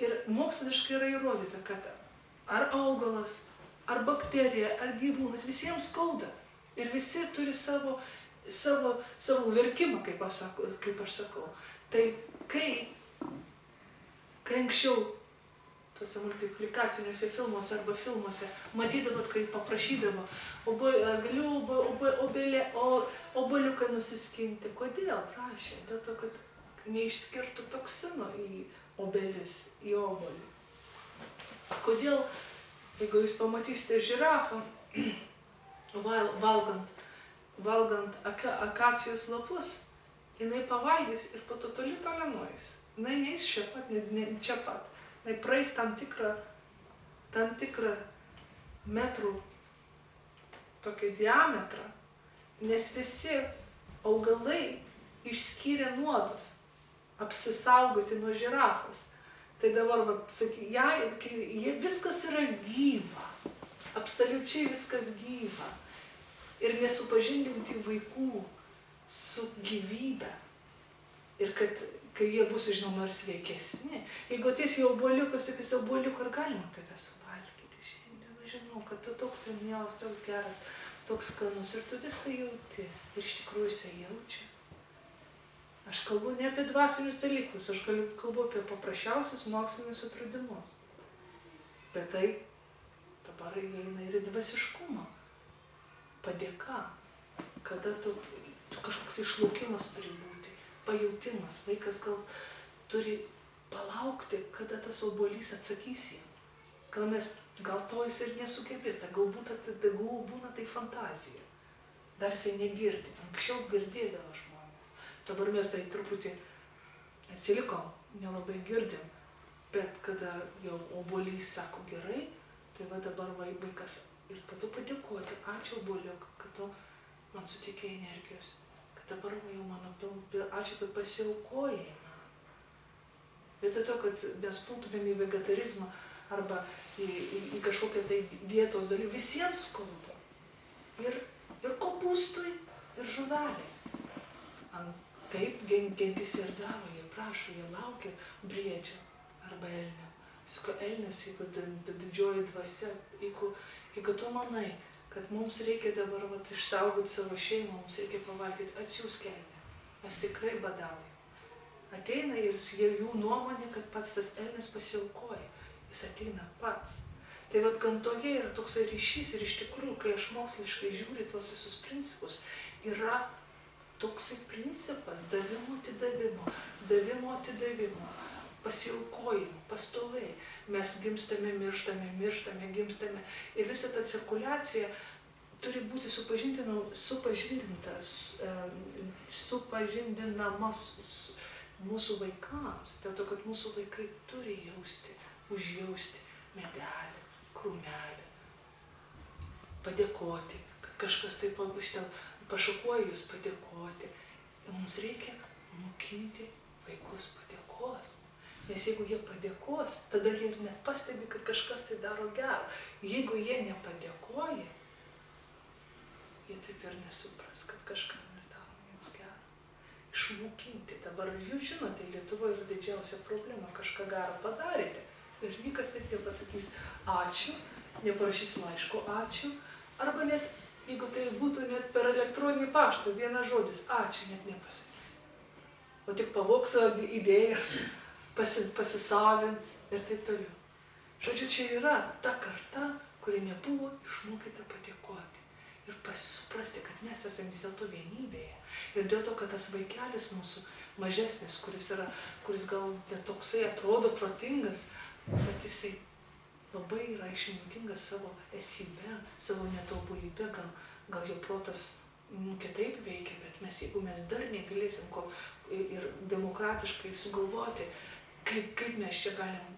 Ir moksliškai yra įrodyta, kad ar augalas, ar bakterija, ar gyvūnas, visiems skauda. Ir visi turi savo verkimą, kaip aš sakau. Tai kai anksčiau tuose multiplikaciniuose filmuose arba filmuose matydavot, kai paprašydavo, galiu obuoliuką nusiskinti. Kodėl prašė? Dėl to, kad neišskirtų toksino į obelis, į obuolį. Kodėl, jeigu jūs pamatysite žirafą, valgant akacijos lapus, jinai pavalgys ir po to toli nueis. Jinai neis čia pat, ne čia pat. Jinai praeis tam tikrą metrų tokį diametrą, nes visi augalai išskyrė nuodus apsisaugoti nuo žirafos. Tai dabar, viskas yra gyva, absoliučiai viskas gyva. Ir nesupažindinti vaikų su gyvybe. Ir kad, kai jie bus, žinoma, ir sveikesni. Jeigu ateis į obuoliuką, sakys, obuoliuką, ar galima tave suvalgyti šiandien? Aš žinau, kad tu toks mielas, toks geras, toks skanus ir tu viską jauti. Ir iš tikrųjų jisai jaučia. Aš kalbu ne apie dvasinius dalykus, aš kalbu apie paprasčiausius mokslinius atradimus. Bet tai dabar įeina ir į dvasiškumą. Padėka, kada tu kažkoks išlaukimas turi būti, pajautimas, vaikas turi palaukti, kada tas obuolys atsakys jam. Gal to jis ir nesugebės, galbūt būna tai fantazija. Dar jisai negirdi, anksčiau girdėdavo žmonės. Dabar mes tai truputį atsilikom, nelabai girdim, bet kada jau obuolys sako gerai, tai va dabar vaikas ir po to padėkoti, ačiū obuoliuk, kad tu man suteikė energijos, kad dabar jau mano ačiū, kad pasiaukojai. Vietoj to, kad mes pultumėm į vegetarizmą arba į kažkokią tai vietos dalį, visiems skauda. Ir kopūstui, ir žuveliai. Taip, gentys ir davo, jie prašo, jie laukia briedžio arba elnio. Sako, elnis, jeigu didžioji dvasia, jeigu tu manai, kad mums reikia dabar išsaugoti savo šeimą, mums reikia pavalgyti, atsiųsk elnį. Mes tikrai badaujam. Ateina ir jų nuomonė, kad pats tas elnis pasiaukoja. Jis ateina pats. Tai gamtoje yra toksai ryšys ir iš tikrųjų, kai aš moksliškai žiūriu tos visus principus, yra toksai principas davimo atidavimo, pasiaukojimo, pastoviai. Mes gimstame, mirštame, gimstame. Ir visa ta cirkuliacija turi būti supažindinama mūsų vaikams. Dėl to, kad mūsų vaikai turi užjausti medelį, krūmelį, padėkoti, kad kažkas taip pašokuoja jūs padėkoti. Ir mums reikia mokinti vaikus padėkos. Nes jeigu jie padėkos, tada jie ir net pastebi, kad kažkas tai daro gero. Jeigu jie nepadėkoja, jie taip ir nesupras, kad kažką mes darom jiems gero. Išmokinti. Dabar jūs žinote, Lietuvoje yra didžiausia problema. Kažką gero padarėte. Ir niekas taip nepasakys ačiū, neparašys laiško ačiū. Arba net, jeigu tai būtų net per elektroninį paštą, vienas žodis ačiū net nepasakys. O tik pavogs idėjas, pasisavins ir taip toliau. Žodžiu, čia yra ta karta, kuri nebuvo išmokyta padėkoti. Ir suprasti, kad mes esame vis dėlto vienybėje. Ir dėl to, kad tas vaikelis mūsų mažesnis, kuris gal toksai atrodo protingas, bet jisai labai yra išmintingas savo esybe, savo netobulybė, gal jo protas kitaip veikia, bet jeigu mes dar negalėsim ir demokratiškai sugalvoti, kaip mes čia galim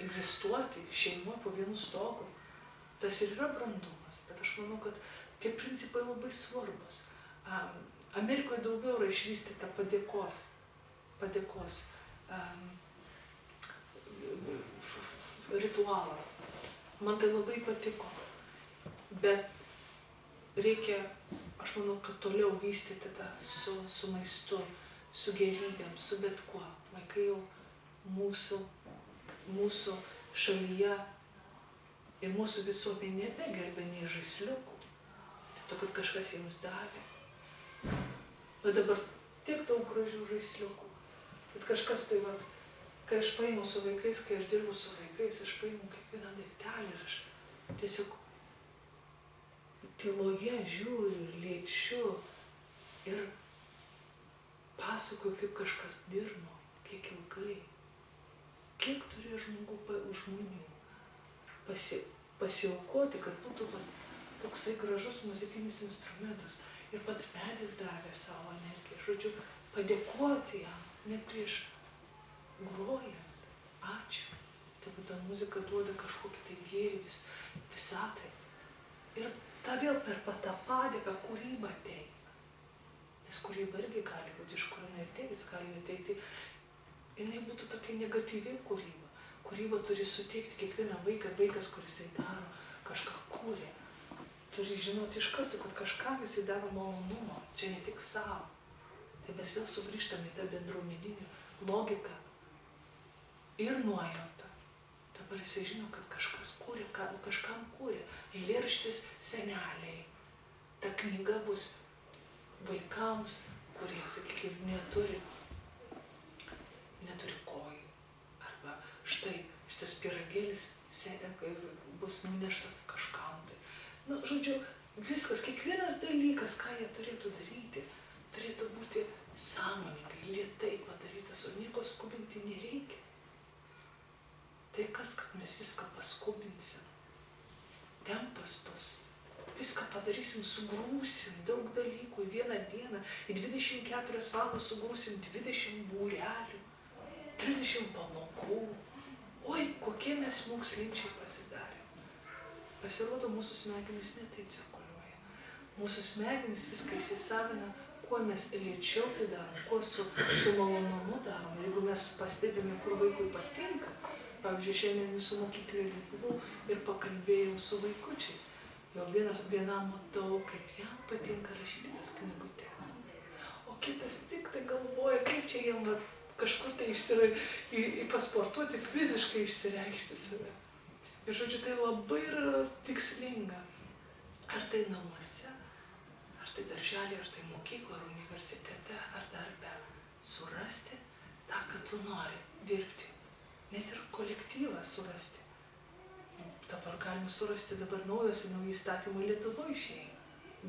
egzistuoti šeimoje po vienu stogu, tas ir yra brandumas. Bet aš manau, kad tie principai labai svarbus. Amerikoje daugiau yra išvystyta padėkos ritualas. Man tai labai patiko. Bet reikia, aš manau, kad toliau vystyti tą su maistu, su gerybėm, su bet kuo. Vaikai jau mūsų šalyje ir mūsų visuomenė nebegerbė nei žaisliukų, to, kad kažkas jiems davė. Bet dabar tiek daug gražių žaisliukų, kad kažkas tai, kai aš paimu su vaikais, kai aš dirbu su vaikais, aš paimu kiekvieną daiktelį ir aš tiesiog tyloje žiūriu ir liečiu ir pasakoju, kaip kažkas dirbo, kiek ilgai, kiek turėjo žmonių pasiaukoti, kad būtų toksai gražus muzikinis instrumentas. Ir pats medis davė savo energiją. Žodžiu, padėkoti jam, net prieš grojant. Ačiū. Tegu ta muzika duoda kažkokį tai gėrį visatai. Ir ta vėl per tą padėką kūryba ateina. Nes kūryba irgi gali būti, iš kur jinai ateina, jis gali ateiti. Jinai būtų tokia negatyvi kūryba. Kūryba turi suteikti kiekvieną vaikas, kuris tai daro, kažką kūrė. Turi žinoti iš karto, kad kažką visi daro malonumo, čia ne tik savo. Tai mes vėl sugrįžtame į tą bendruomeninį logiką ir nuojautą. Dabar jisai žino, kad kažkas kūrė, kažkam kūrė. Eilėraštis seneliai. Ta knyga bus vaikams, kurie, sakykime, neturi kojų. Arba štai šitas pyragėlis bus nuneštas kažkam tai. Žodžiu, viskas, kiekvienas dalykas, ką jie turėtų daryti, turėtų būti sąmoningai, lėtai padarytas, o nieko skubinti nereikia. Tai kas, kad mes viską paskubinsim? Tempas bus. Viską padarysim, sugrūsim daug dalykų į vieną dieną, į 24 valandas sugrūsim 20 būrelių, 30 pamokų. Oi, kokie mes mokslinčiai pasidarė. Pasirodo, mūsų smegenys ne taip cirkuliuoja. Mūsų smegenys viską įsisavina, kuo mes lėčiau tai darom, kuo su malonumu darom. Jeigu mes pastebime, kur vaikui patinka, pavyzdžiui, šiandien jūsų mokykloje buvau ir pakalbėjau su vaikučiais. Jau vienam matau, kaip jam patinka rašyti tas knygutes. O kitas tik tai galvoja, kaip čia jam kažkur tai pasportuoti, fiziškai išsireikšti save. Ir žodžiu, tai labai yra tikslinga. Ar tai namuose, ar tai darželė, ar tai mokykla, ar universitete, ar darbe. Surasti tą, kad tu nori dirbti. Net ir kolektyvą surasti. Dabar galime surasti nauji įstatymai Lietuvoje išeina.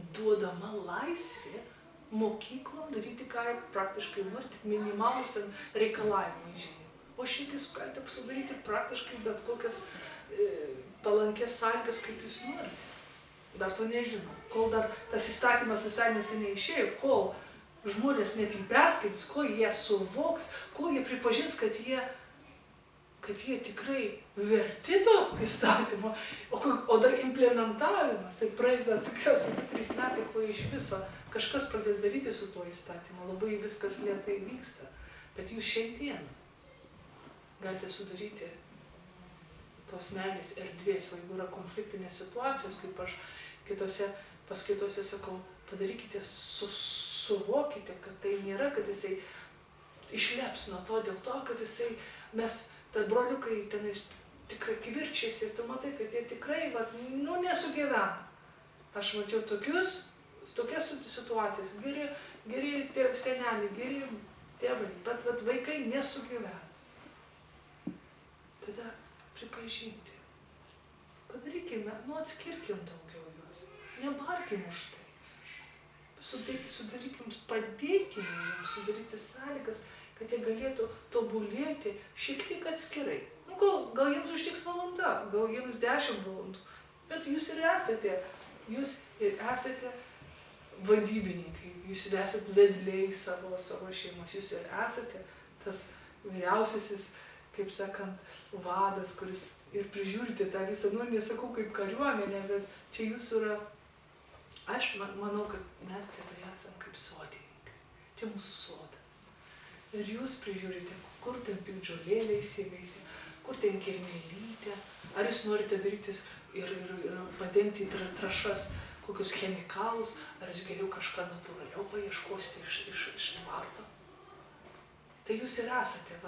Duodama laisvė mokyklom daryti, ką praktiškai nori, tik minimalus ten reikalavimai žinių. O šiaip jūs galite sudaryti praktiškai bet kokias palankės sąlygas, kaip jūs norite. Dar to nežinau. Kol dar tas įstatymas visai neseniai išėjo, kol žmonės net jį perskaitys, kol jie suvoks, kol jie pripažins, kad jie tikrai verti to įstatymo, o dar implementavimas, tai praeis dar tikriausiai 3 metai, kol iš viso kažkas pradės daryti su tuo įstatymu, labai viskas lėtai vyksta. Bet jūs šiandien galite sudaryti tos meilės erdvės, o jeigu yra konfliktinės situacijos, kaip aš kitose paskaitose sakau, padarykite, suvokite, kad tai nėra, kad jisai išleps nuo to, dėl to, kad jisai, ta broliukai tenais tikrai kivirčiasi ir tu matai, kad jie tikrai, nesugyvena. Aš mačiau tokias situacijas, geri seneliai, geri tėvai, bet vaikai nesugyvena. Tada pripažinti. Padarykime, atskirkim daugiau juos. Nebarkim už tai. Sudarykim, padėkime jiems sudaryti sąlygas, kad jie galėtų tobulėti šiek tiek atskirai. Gal jiems užtiks valanda, gal jiems 10 valandų, bet jūs ir esate vadybininkai, jūs ir esate vedliai savo šeimos, jūs ir esate tas vyriausiasis, kaip sakant, vadas, kuris ir prižiūrite tą visą, nesakau kaip kariuomenė, bet čia jūsų yra, aš manau, kad mes tėvai esam kaip sodininkai, čia mūsų sodas. Ir jūs prižiūrite, kur ten piktžolėlė įsiveisia, kur ten kirmėlytė, ar jūs norite daryti ir padengti trašas kokius chemikalus, ar jūs geriau kažką natūraliau paieškosite iš tvarto. Tai jūs ir esate,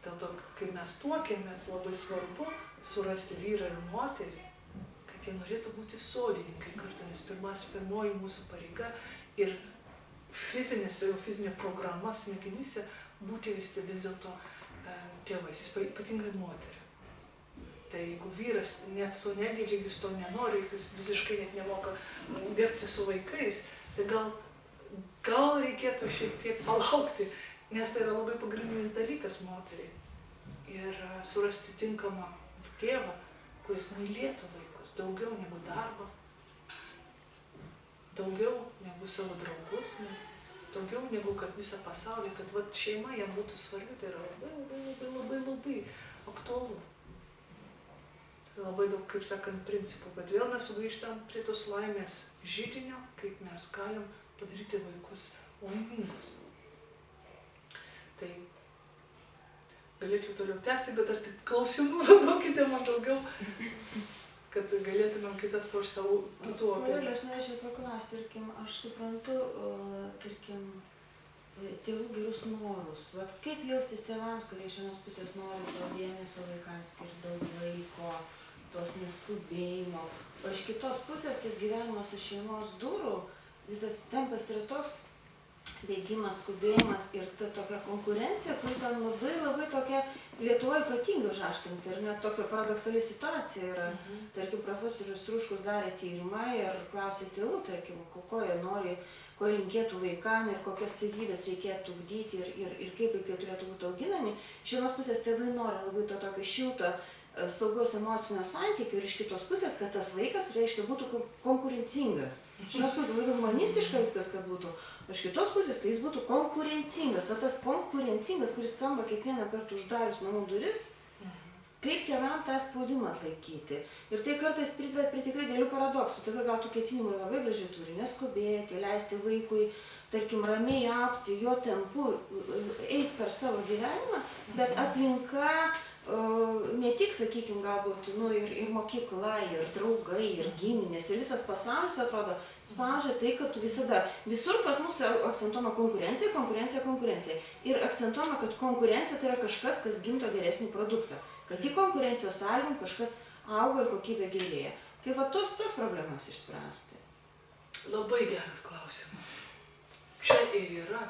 dėl to, kai mes tuokėmės, labai svarbu surasti vyrą ir moterį, kad jie norėtų būti sodininkai kartu, nes pirmoji mūsų pareiga ir fizinė programa smegenyse būti vis dėlto tėvais, ypatingai moterį. Tai jeigu vyras net to negedžia, jis to nenori, jis visiškai net nemoka dirbti su vaikais, tai gal reikėtų šiek tiek palaukti, nes tai yra labai pagrindinis dalykas moteriai. Ir surasti tinkamą tėvą, kuris mylėtų vaikus daugiau negu darbą, daugiau negu savo draugus, daugiau negu kad visą pasaulį, kad šeima jam būtų svarbi, tai yra labai aktualu. Tai labai daug, kaip sakant, principų, bet vėl mes sugrįžtam prie tos laimės židinio, kaip mes galim padaryti vaikus laimingus. Tai galėčiau toliau tęsti, bet ar tik klausimų duokite man daugiau, kad galėtumėm kitas kitų apie. Aš norėčiau paklausti, tarkim, aš suprantu, tarkim, tėvų gerus norus. Kaip jaustis tėvams, kurie iš vienos pusės nori to dėmesio vaikams skirti daug laiko, tos neskubėjimo, o iš kitos pusės tas gyvenimas už šeimos durų, visas tempas yra toks bėgimas, skubėjimas ir ta tokia konkurencija, kur ten labai tokia Lietuvoje ypatingai užaštrinta ir net tokia paradoksali situacija yra. Tarkim, profesorius Ruškus darė tyrimą ir klausė tėvų, tarkim, ko jie nori, ko linkėtų vaikam ir kokias savybės reikėtų ugdyti ir kaip vaikai turėtų būti auginami. Iš vienos pusės tėvai nori labai to tokio šilto, saugaus emocinio santykio ir iš kitos pusės, kad tas vaikas, reiškia, būtų konkurencingas. Iš vienos pusės labai humanistiška viskas, kad būtų, o iš kitos pusės, kad jis būtų konkurencingas. Tas konkurencingas, kuris skamba kiekvieną kartą uždarius namų duris, kaip tėvam tą spaudimą atlaikyti. Ir tai kartais prideda prie tikrai dėlių paradoksų. Tada gal tų ketinimų ir labai gražiai turi, neskubėti, leisti vaikui, tarkim, ramiai augti, jo tempu, eiti per savo gyvenimą, bet aplinka ne tik, sakykime, galbūt, ir mokykla, ir draugai, ir giminės, ir visas pasaulis, atrodo, spaudžia tai, kad tu visur pas mus akcentuojama konkurencija. Ir akcentuojama, kad konkurencija tai yra kažkas, kas gimdo geresnį produktą. Kad į konkurencijos sąlygom kažkas auga ir kokybė gerėja. Kaip tos problemas išspręsti? Labai geras klausimas. Čia ir yra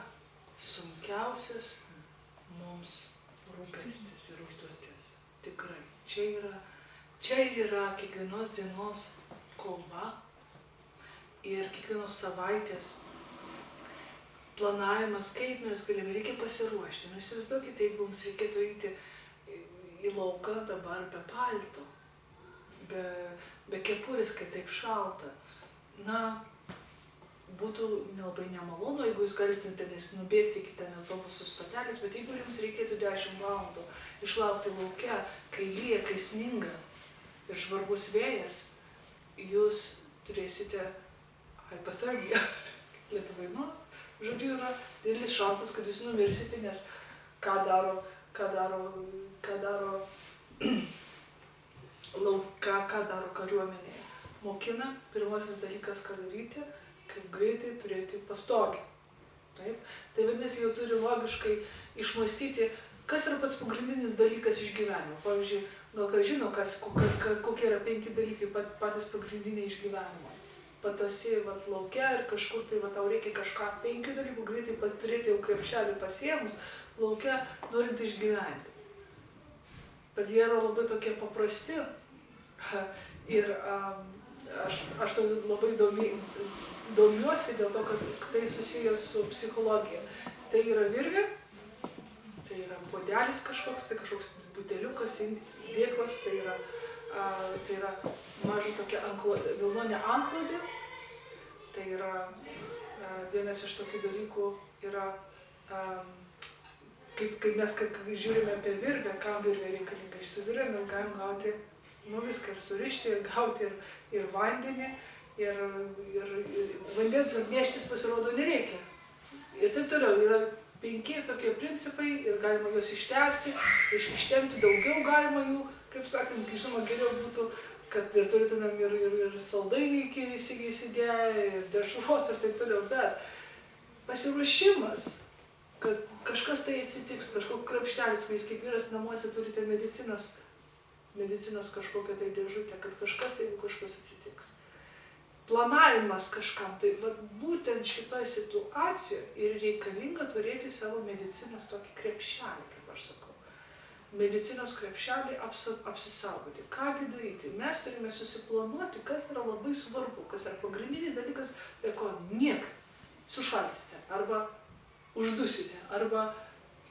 sunkiausias mums rūpestis ir užduotis. Tikrai. Čia yra kiekvienos dienos kova ir kiekvienos savaitės planavimas, kaip mes galime, reikia pasiruošti. Nes įsivaizduokite, jeigu mums reikėtų eiti į lauką dabar be palto, be kepurės, kai taip šalta. Būtų labai nemalonu, jeigu jūs galite nubėgti iki ten autobusų stotelės, bet jeigu jums reikėtų 10 valandų išlaukti lauke, kai lyja, kai sninga ir žvarbus vėjas, jūs turėsite hypothermiją. Lietuvai, žodžiu, yra didelis šansas, kad jūs numirsite, nes ką daro kariuomenėje. Mokina, pirmasis dalykas, ką daryti, kaip greitai turėti pastogę. Taip? Tai vadinasi, jau turi logiškai išmąstyti, kas yra pats pagrindinis dalykas iš gyvenimo. Pavyzdžiui, gal kas žino, kokie yra 5 dalykai patys pagrindiniai iš gyvenimo. Patasi lauke ir kažkur tai tau reikia kažką 5 dalykų greitai turėti jau krepšelį pasiėmus lauke, norint išgyventi. bet jie yra labai tokie paprasti. Ir aš tai labai domiuosi dėl to, kad tai susijęs su psichologija. Tai yra virvė, tai yra puodelis kažkoks, tai kažkoks buteliukas, dėklas, tai yra maža tokia vilnonė antklodė. Tai yra vienas iš tokių dalykų yra, kaip mes žiūrime apie virvę, kam virvė reikalinga. Iš su virvė mes galim gauti viską ir surišti, ir gauti ir vandenį, ir vandens atneštis pasirodo nereikia. Ir taip toliau, yra 5 tokie principai ir galima juos ištęsti, ištemti daugiau galima jų, kaip sakant, žinoma, geriau būtų, kad ir turėtumėm ir saldainį įsidėję, ir dešros ir taip toliau, bet pasiruošimas, kad kažkas tai atsitiks, kažkoks krapštelis, kai jūs kiekvienas namuose turite medicinos kažkokią tai dėžutę, kad kažkas, jeigu kažkas atsitiks. Planavimas kažkam, tai būtent šitoj situacijoje ir reikalinga turėti savo medicinos tokį krepšelį, kaip aš sakau. Medicinos krepšelį apsisaugoti. Kągi daryti? Mes turime susiplanuoti, kas yra labai svarbu, kas yra pagrindinis dalykas, be ko niekaip sušalsite, arba uždusite, arba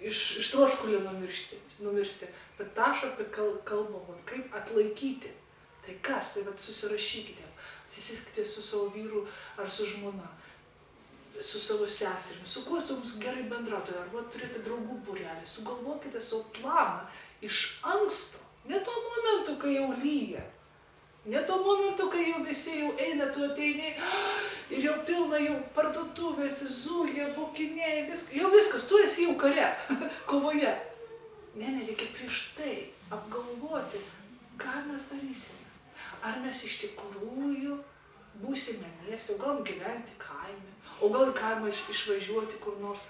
iš troškulio numirsite. Bet tą aš apie kalbą, kaip atlaikyti. Tai kas? Tai susirašykite, atsisėskite su savo vyru ar su žmona, su savo seserimi, su kuo jums gerai bendrauti, arba turite draugų būrelį, sugalvokite savo planą iš anksto, ne tuo momentu, kai jau lyja, ne tuo momentu, kai jau visi jau eina, tu ateini ir jau pilna jau parduotuvės, zuja, mokiniai, jau viskas, tu esi jau kare, kovoje. Ne, reikia prieš tai apgalvoti, ką mes darysime. Ar mes iš tikrųjų būsime mieste, o gal gyventi kaime, o gal į kaimą išvažiuoti kur nors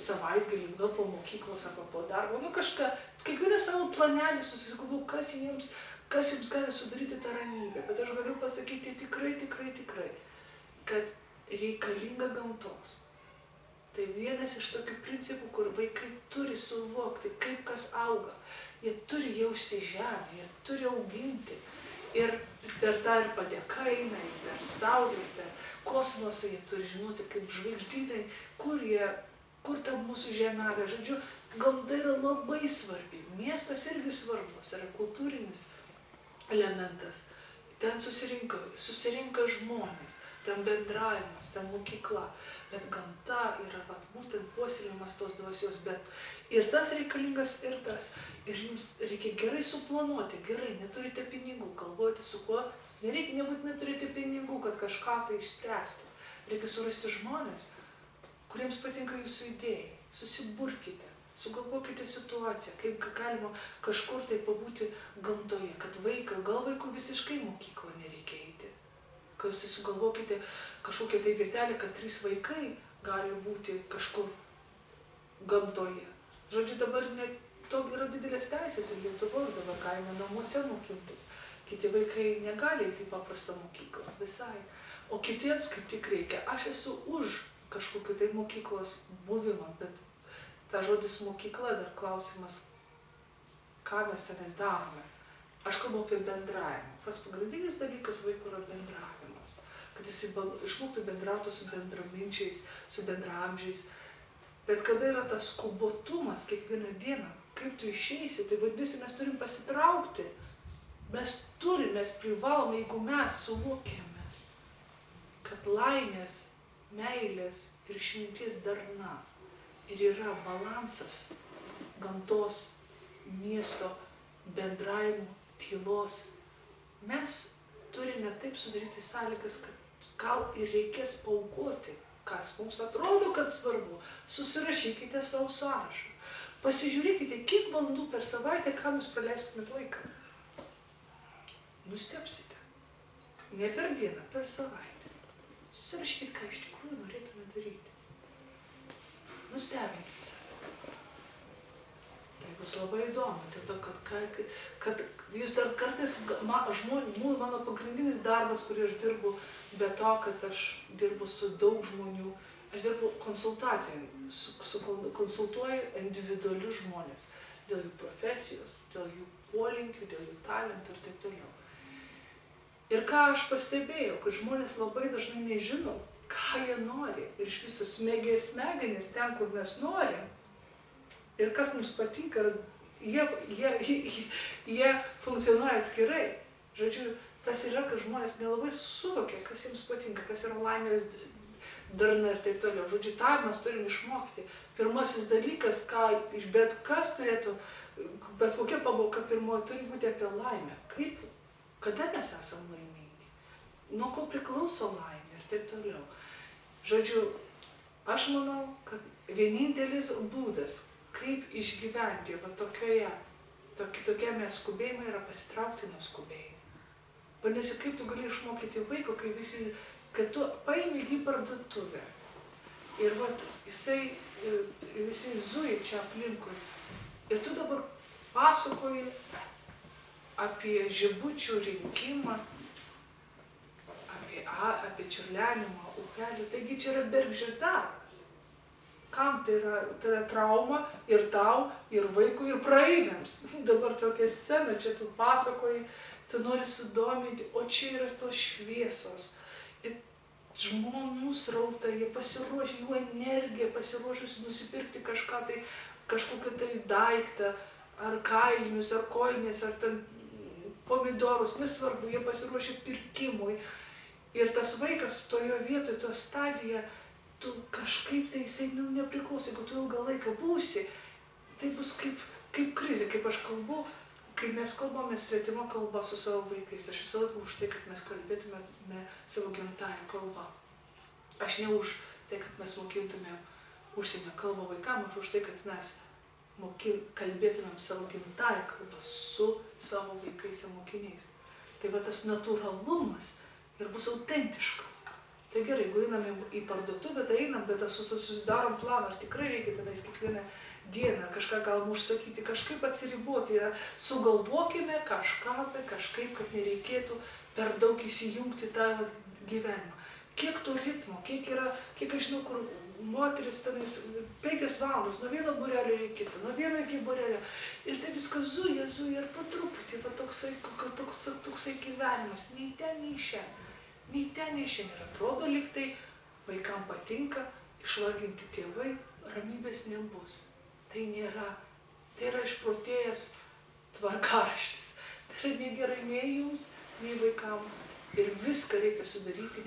savaitgalį, gal po mokyklos arba po darbo, kažką, kiekvieną savo planelį susigalvau, kas jums gali sudaryti tą ramybę. Bet aš galiu pasakyti tikrai, kad reikalinga gamtos. Tai vienas iš tokių principų, kur vaikai turi suvokti, kaip kas auga. Jie turi jausti žemę, jie turi auginti. Ir per tą ir padėka eina, ir per saulę, ir per kosmosą jie turi žinoti, kaip žvaigždynai, kur ta mūsų žemelė. Žodžiu, gamta yra labai svarbi. Miestas irgi svarbus, yra kultūrinis elementas. Ten susirinka žmonės, ten bendravimas, ten mokykla. Bet gamta yra būtent puoselėjimas tos dvasios, ir tas reikalingas, ir tas. Ir jums reikia gerai suplanuoti, gerai, neturite pinigų, galvojate su kuo, nereikia nebūtinai turėti pinigų, kad kažką tai išspręsti. Reikia surasti žmonės, kuriems patinka jūsų idėjai, susiburkite, sugalvokite situaciją, kaip galima kažkur tai pabūti gamtoje, kad gal vaikų visiškai mokyklą nereikia eiti. Kad jūs sugalvokite kažkokią tai vietelę, kad 3 vaikai gali būti kažkur gamtoje. Žodžiu, dabar to yra didelės teisės ir Lietuvoje dabar galima namuose mokintis. Kiti vaikai negali eiti į paprastą mokyklą visai. O kitiems kaip tik reikia. Aš esu už kažkokį tai mokyklos buvimą, bet ta žodis mokykla dar klausimas, ką mes tenais darome. Aš kalbu apie bendravimą. Pats pagrindinis dalykas vaikų yra bendravimas. Kad jis išmoktų bendrauti su bendraminčiais, su bendraamžiais. Bet kada yra tas skubotumas kiekvieną dieną, kaip tu išeisi, tai vadinasi, mes turim pasitraukti. Mes privalome, jeigu mes suvokėme, kad laimės, meilės ir išminties darna ir yra balansas gamtos, miesto, bendravimo, tylos. Mes turime taip sudaryti sąlygas, kad gal ir reikės paaukoti, kas mums atrodo, kad svarbu. Susirašykite savo sąrašą. Pasižiūrėkite, kiek valandų per savaitę, kam jūs praleistumėt laiką. Nustebsite. Ne per dieną, per savaitę. Susirašykite, ką iš tikrųjų norėtume daryti. Nustebinkite save. Tai bus labai įdomu, dėl to, kad jūs dar kartais, mano pagrindinis darbas, kurį aš dirbu, be to, kad aš dirbu su daug žmonių, aš dirbu konsultaciją, konsultuoju individualius žmonės dėl jų profesijos, dėl jų polinkių, dėl jų talentų ir taip toliau. Ir ką aš pastebėjau, kad žmonės labai dažnai nežino, ką jie nori. Ir iš viso smegenys ten, kur mes norim. Ir kas mums patinka, jie funkcionuoja atskirai. Žodžiu, tas yra, kad žmonės nelabai suvokia, kas jiems patinka, kas yra laimės darna ir taip toliau. Žodžiu, tą mes turim išmokti. Pirmasis dalykas, ką bet kas turėtų, bet kokia pamoka pirmoji turi būti apie laimę. Kada mes esam laimingi? Nuo ko priklauso laimė ir taip toliau. Žodžiu, aš manau, kad vienintelis būdas, kaip išgyventi va tokiame skubėjime yra pasitraukti nuo skubėjimo. Vadinasi, kaip tu gali išmokyti vaiko, kad tu paimi jį parduotuvę. Ir vat visi zuja čia aplinkui. Ir tu dabar pasakoji apie žibučių rinkimą, apie čiurlenimą upelį. Taigi čia yra bergždžias darbas. Kam tai yra? Tai yra trauma ir tau, ir vaikui, ir praeiviams. Dabar tokia scena, čia tu pasakoji, tu nori sudominti, o čia yra tos šviesos. Ir žmonių srauta, jie pasiruošę, jų energija pasiruošusi nusipirkti kažkokią tai daiktą, ar kailinius, ar kojines, ar ten pomidorus, nesvarbu, jie pasiruošę pirkimui. Ir tas vaikas toje vietoje, toje stadijoje, tu kažkaip tai jisai nepriklauso, jeigu tu ilgą laiką būsi, tai bus kaip krizė, kaip aš kalbu, kai mes kalbame svetima kalba su savo vaikais. Aš visą laiką už tai, kad mes kalbėtume savo gimtąją kalbą. Aš ne už tai, kad mes mokintumėm užsienio kalbą vaikams, aš už tai, kad mes kalbėtumėm savo gimtąją kalbą su savo vaikais ir mokiniais. Tai va tas natūralumas ir bus autentiškas. Tai gerai, jeigu einam į parduotuvę, tai einam, bet susidarom planą, ar tikrai reikia tenais kiekvieną dieną, ar kažką galim užsakyti, kažkaip atsiriboti. Sugalvokime kažkaip, kad nereikėtų per daug įsijungti tą gyvenimą. Kiek to ritmo, kiek aš žinau, kur moteris tenais 5 valandas, nuo vieno būrelio iki kito, nuo vieno iki būrelio. Ir tai viskas zuja ir po truputį, va toksai gyvenimas, nei ten, nei šiandien. Nei ten, nei šiandien. Ir atrodo, lyg tai vaikams patinka, išvarginti tėvai, ramybės nebus. Tai nėra. Tai yra išprotėjęs tvarkaraštis. Tai yra negerai nei jums, nei vaikams. Ir viską reikia sudaryti.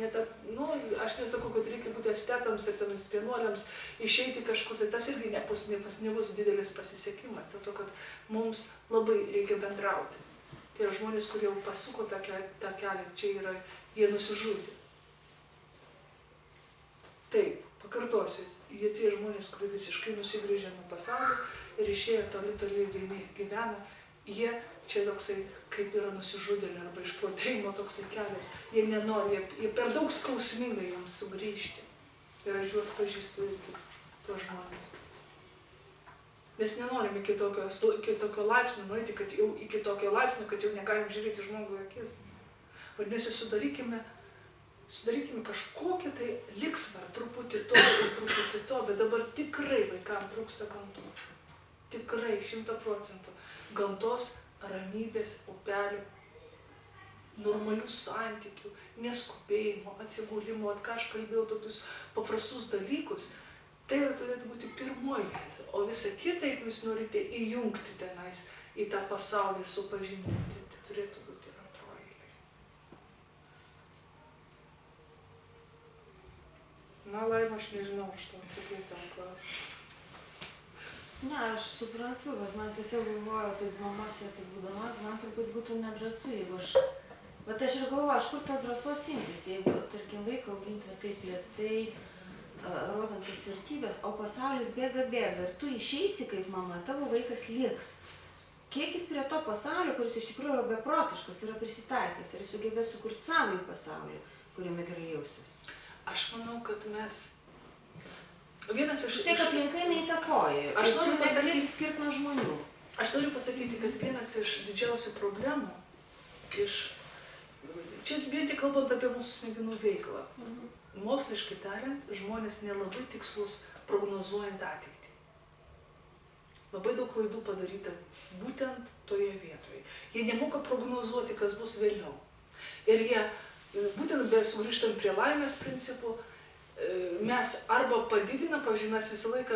Aš nesakau, kad reikia būti estetams ir tenais vienuoliams išeiti kažkur. Tai tas irgi nebus didelis pasisekimas. Dėl to, kad mums labai reikia bendrauti. Tai yra žmonės, kurie jau pasuko tą kelią, čia yra, jie nusižudė. Taip, pakartosiu, jie tie žmonės, kurie visiškai nusigrėžė nuo pasaulio ir išėjo toli vieni gyvena, jie čia toksai, kaip yra nusižudėlė arba išprotėjimo toksai kelias. Jie nenori, jie per daug skausmingai jiems sugrįžti. Ir aš juos pažįstu irgi, tuos žmonės. Mes nenorim iki tokio laipsnio nueiti, kad jau negalim žiūrėti žmogui akis. Vadinasi, sudarykime kažkokią tai liksvarą, truputį to, bet dabar tikrai vaikams trūksta gamtos. Tikrai 100%. Gamtos, ramybės, upelių, normalių santykių, neskubėjimo, atsigulimo, ką aš kalbėjau, tokius paprastus dalykus. Tai turėtų būti pirmoji vieta, o visa kita, jeigu jūs norite įjungti tenais į tą pasaulį ir supažindinti, tai turėtų būti antroji vieta. Laima, aš nežinau, aš tau atsakiau tam klausimą. Ne, aš suprantu, bet man tiesiog galvoju, taip mamos tai būdama, man turbūt būtų nedrąsu, jeigu aš... Bet aš ir galvoju, aš kur to drąsos imtis, jeigu, tarkim, vaiką auginti taip lėtai, rodant tas vertybės, o pasaulis bėga ir tu išeisi kaip mama, tavo vaikas liks. Kiek jis prie to pasaulio, kuris iš tikrųjų yra beprotiškas, yra prisitaikęs ir jis sugebės sukurti savąjį pasaulį, kuriame gerai jausis. Aš manau, kad mes... Vienas iš... Tiek aplinkai neįtakoja. Aš noriu pasakyti skirti nuo žmonių. Aš noriu pasakyti, kad vienas iš didžiausių problemų čia vien tik kalbant apie mūsų smegenų veiklą. Moksliškai tariant, žmonės nelabai tikslus prognozuojant ateitį. Labai daug klaidų padaryta būtent toje vietoje. Jie nemoka prognozuoti, kas bus vėliau. Ir jie, būtent sugrįžtant prie laimės principų, mes arba padidinam, pavyzdžiui, mes visą laiką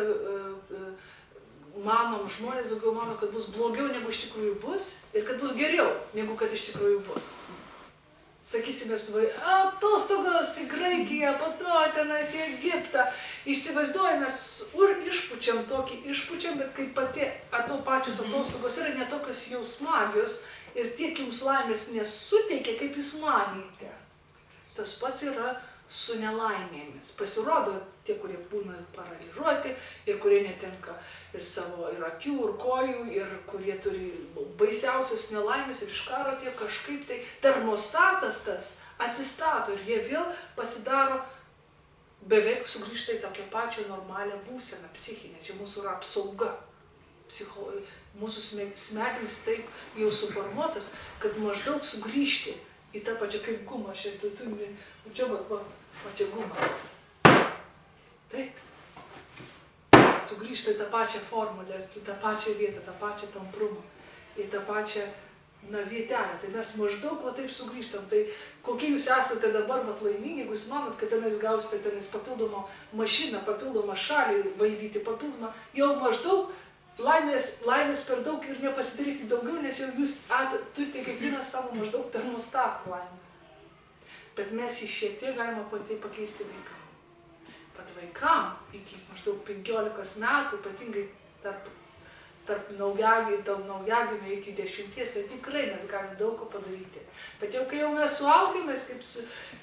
manom, žmonės daugiau mano, kad bus blogiau negu iš tikrųjų bus ir kad bus geriau negu kad iš tikrųjų bus. Sakysime, atostogos į Graikiją, po to tenais į Egiptą. Įsivaizduojame, išpučiam tokį, bet kai pati pačios atostogos yra netokios jau smagios ir tiek jums laimės nesuteikia, kaip jūs manėte. Tas pats yra su nelaimėmis. Pasirodo, tie, kurie būna paralyžiuoti ir kurie netenka ir savo ir akių, ir kojų, ir kurie turi baisiausios nelaimės ir iš karo tie kažkaip tai termostatas tas atsistato ir jie vėl pasidaro, beveik sugrįžta į tokią pačią normalią būseną, psichinę. Čia mūsų yra apsauga. Mūsų smegenys taip jau suformuotas, kad maždaug sugrįžti į tą pačią kaip gumą. Čia guma. Taip. Sugrįžta į tą pačią formulę, į tą pačią vietą, tą pačią tamprumą, į tą pačią vietelę. Tai mes maždaug taip sugrįžtam. Tai kokie jūs esate dabar laimingi, jeigu jūs manot, kad tenais gausite papildomą mašiną, papildomą šalį valdyti, papildomą, jau maždaug laimės per daug ir nepasidarysite daugiau, nes jau jūs turite kiekvieną savo maždaug termostatą laimės. Bet mes jį šiek tiek galima pakeisti vaikam. Pat vaikam iki maždaug 15 metų, ypatingai tarp naujagimio iki 10, tai tikrai mes galime daug ko padaryti. Bet jau kai jau mes suaugėmės,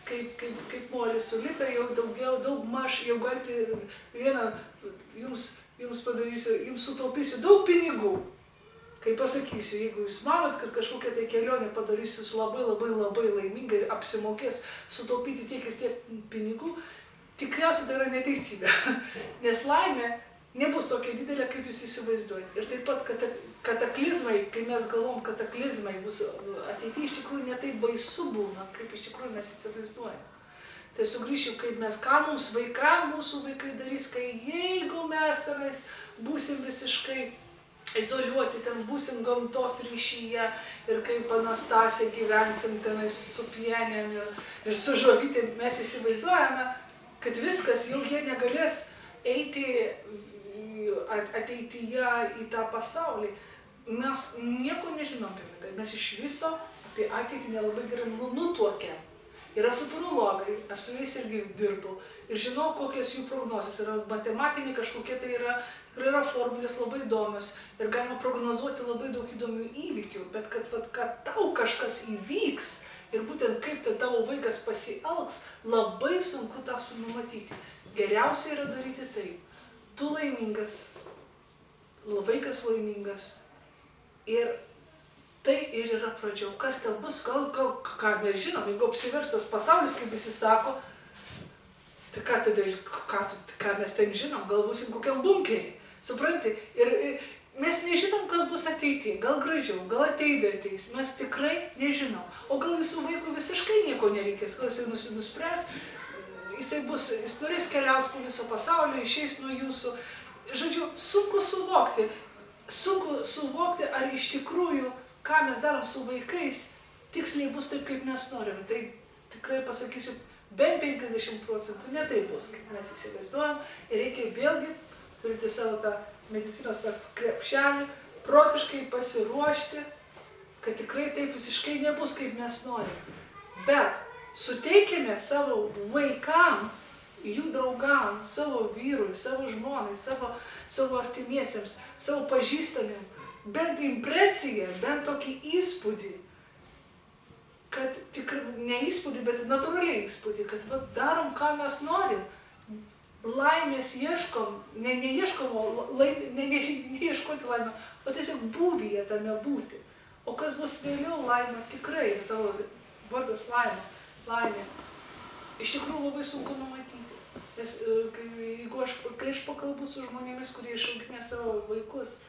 kaip molis sulipę, jau daug maž, jau galite jums padarysiu, jums sutaupysiu daug pinigų. Kai pasakysiu, jeigu jūs manot, kad kažkokią tai kelionę padarysiu su labai laimingai ir apsimokės sutaupyti tiek ir tiek pinigų, tikriausiai tai yra neteisybė. Nes laimė nebus tokia didelė, kaip jūs įsivaizduojate. Ir taip pat kataklizmai, kai mes galvom, kataklizmai bus ateityje, iš tikrųjų netaip baisu būna, kaip iš tikrųjų mes įsivaizduojame. Tai sugrįšiu, kaip mes, ką mūsų vaikai darys, kai jeigu mes tenais būsim visiškai izoliuoti, ten būsim gamtos ryšyje ir kaip Anastasija gyvensim tenais su pienėm ir su žovytėm, mes įsivaizduojame, kad viskas, jau jie negalės eiti ateityje į tą pasaulį. Mes nieko nežinom apie tai, mes iš viso apie ateitį nelabai gerai nutuokiam. Yra futurologai, aš su jais irgi dirbu ir žinau, kokias jų prognozės yra, matematiniai kažkokie tai yra, tikrai yra formulės labai įdomios ir galima prognozuoti labai daug įdomių įvykių, bet kad tau kažkas įvyks ir būtent kaip tai tavo vaikas pasielgs, labai sunku tą numatyti. Geriausia yra daryti taip. Tu laimingas, vaikas laimingas ir tai ir yra pradžia. Kas ten bus, ką mes žinom, jeigu apsiverstas pasaulis, kaip visi sako, tai ką mes ten žinom, gal būsim kokiam bunkerį, supranti? Ir mes nežinom, kas bus ateityje, gal gražiau, gal ateis, mes tikrai nežinom. O gal jūsų vaikų visiškai nieko nereikės, gal jisai nuspręs, jis norės keliaus po viso pasaulio, išeis nuo jūsų. Žodžiu, sunku suvokti, ar iš tikrųjų ką mes darom su vaikais, tiksliai bus taip, kaip mes norim. Tai tikrai pasakysiu, bent 50% ne taip bus, kaip mes įsivaizduojam. Ir reikia vėlgi turėti savo tą medicinos krepšelį, protiškai pasiruošti, kad tikrai taip visiškai nebus, kaip mes norim. Bet suteikime savo vaikam, jų draugam, savo vyrui, savo žmonai, savo artimiesiems, savo pažįstamiem, bent impresiją, bent tokį įspūdį, kad ne įspūdį, bet natūraliai įspūdį, kad darom, ką mes norim. Laimės ieškom, neieškoti laimę, o tiesiog būvyje tame būti. O kas bus vėliau laimė, tikrai, tavo vardas laimė. Iš tikrųjų labai sunku numatyti. Nes kai aš pakalbu su žmonėmis, kurie išauginę savo vaikus,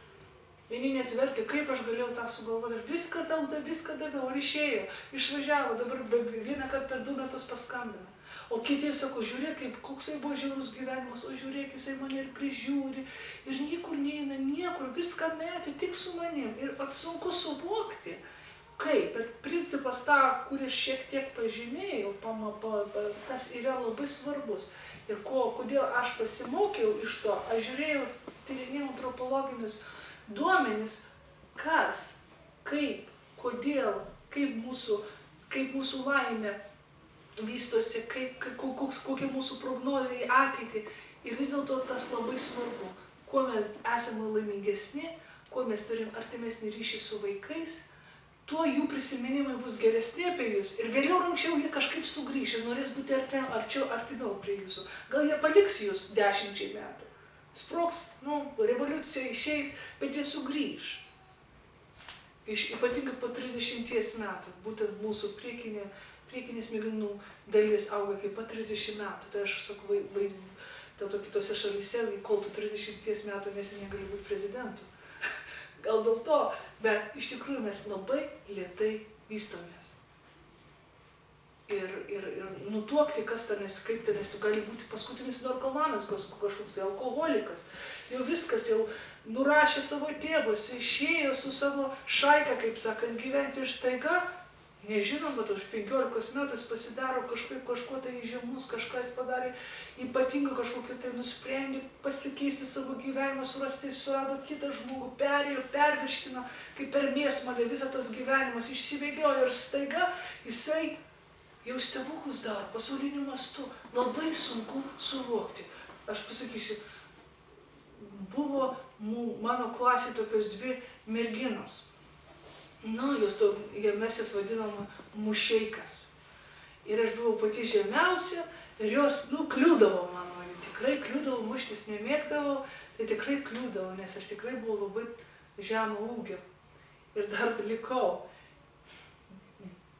Vieni net verkė, kaip aš galėjau tą sugalvoti, aš viską daviau, ir išėjo, išvažiavo, dabar vieną kartą per 2 metus paskambina. O kiti sako, žiūrėk, koksai buvo žiaurus gyvenimas, o žiūrėk, jisai mane ir prižiūri, ir niekur neina, niekur, viską metė, tik su manim. Ir sunku suvokti, kaip, bet principas tą, kuris šiek tiek pažymėjau, tas yra labai svarbus. Ir kodėl aš pasimokiau iš to, aš žiūrėjau, tyrinėjau antropologinius duomenis, kas, kaip, kodėl, kaip mūsų laimė vystosi, kokia mūsų prognozė į ateitį. Ir vis dėlto tas labai svarbu, kuo mes esame laimingesni, kuo mes turim artimesnį ryšį su vaikais, tuo jų prisiminimai bus geresni apie jūs. Ir vėliau anksčiau jie kažkaip sugrįš ir norės būti artimiau prie jūsų. Gal jie paliks jūs 10 metų. Sprogs, revoliucija išeis, bet jie sugrįš. Ypatingai po 30 metų, būtent mūsų priekinė smegenų dalis auga kaip po 30 metų. Tai aš sakau, dėl to kitose šalyse, kol tu 30 metų nesi negali būti prezidentu. Gal dėl to, bet iš tikrųjų mes labai lėtai vystomės. Ir nutuokti, kas tenais, kaip tenais, tu gali būti paskutinis narkomanas, kažkoks tai alkoholikas. Jau viskas, jau nurašė savo tėvus, išėjo su savo šaika, kaip sakant, gyventi ir staiga, nežinom, kad už 15 metų jis pasidaro kažko tai įžymus, kažkas padarė ypatingą kažkokį tai nusprendė pasikeisti savo gyvenimą, surado kitą žmogų, perėjo, pervirškino, kaip per mėsmalę visą tas gyvenimas išsivėgiojo ir staiga jisai jau stebuklus daro pasauliniu mastu. Labai sunku suvokti. Aš pasakysiu, buvo mano klasėje tokios 2 merginos. Mes jas vadinom mušeikas. Ir aš buvau pati žemiausia ir jos, kliūdavo mano, tikrai kliūdavo, muštis nemėgdavo, tai tikrai kliūdavo, nes aš tikrai buvau labai žemo ūgio. Ir dar likau.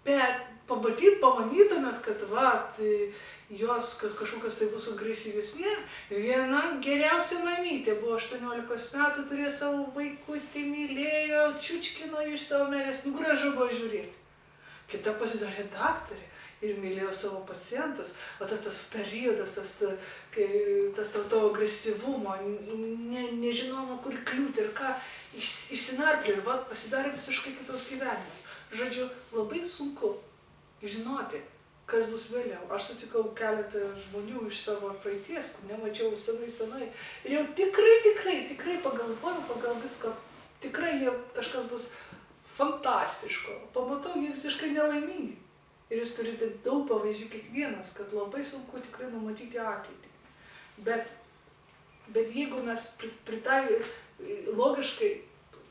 Bet pamanytumėt, kad jos kažkokios tai bus agresyvesnė. Viena geriausia mamytė buvo 18 metų, turėjo savo vaikutį, mylėjo, čiučkino iš savo meilės, gražu buvo žiūrėti. Kita pasidarė daktarė ir mylėjo savo pacientus. O tas periodas, tas to agresyvumo, nežinoma, kur kliūti ir ką, išsinarplė ir pasidarė visiškai kitos gyvenimas. Žodžiu, labai sunku žinoti, kas bus vėliau. Aš sutikau keletą žmonių iš savo praeities, kur nemačiau senai. Ir jau tikrai pagal viską, tikrai kažkas bus fantastiško. Pamatau, jie visiškai nelaimingi. Ir jūs turite daug pavyzdžių kiekvienas, kad labai sunku tikrai numatyti ateitį. Bet jeigu mes logiškai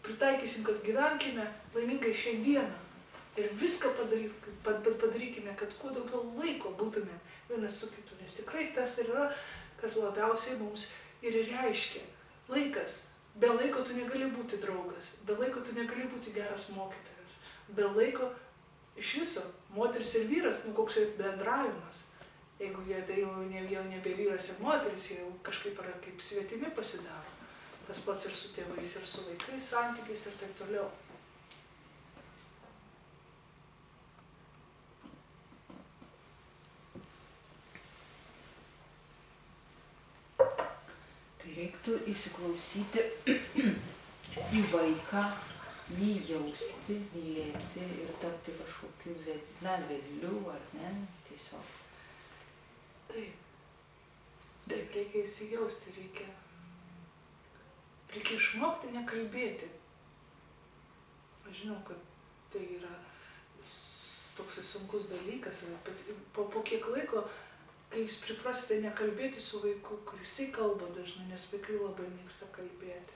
pritaikysim, kad gyvenkime laimingai šiandieną, ir viską padarykime, kad kuo daugiau laiko būtume vienas su kitu. Nes tikrai tas yra, kas labiausiai mums ir reiškia. Laikas. Be laiko tu negali būti draugas. Be laiko tu negali būti geras mokytojas. Be laiko iš viso moteris ir vyras, koks bendravimas. Jeigu jie tai jau nebe vyras ir moteris, jie jau kažkaip yra kaip svetimi pasidaro. Tas pats ir su tėvais, ir su vaikais, santykiais ir taip toliau. Reiktų įsiklausyti į vaiką, jį jausti, mylėti ir tapti kažkokiu vedliu, ar ne, tiesiog. Taip, reikia įsijausti, reikia išmokti nekalbėti. Aš žinau, kad tai yra toksai sunkus dalykas, bet po kiek laiko, kai jūs priprasite nekalbėti su vaiku, kur jisai kalba dažnai, nes vaikai labai mėgsta kalbėti.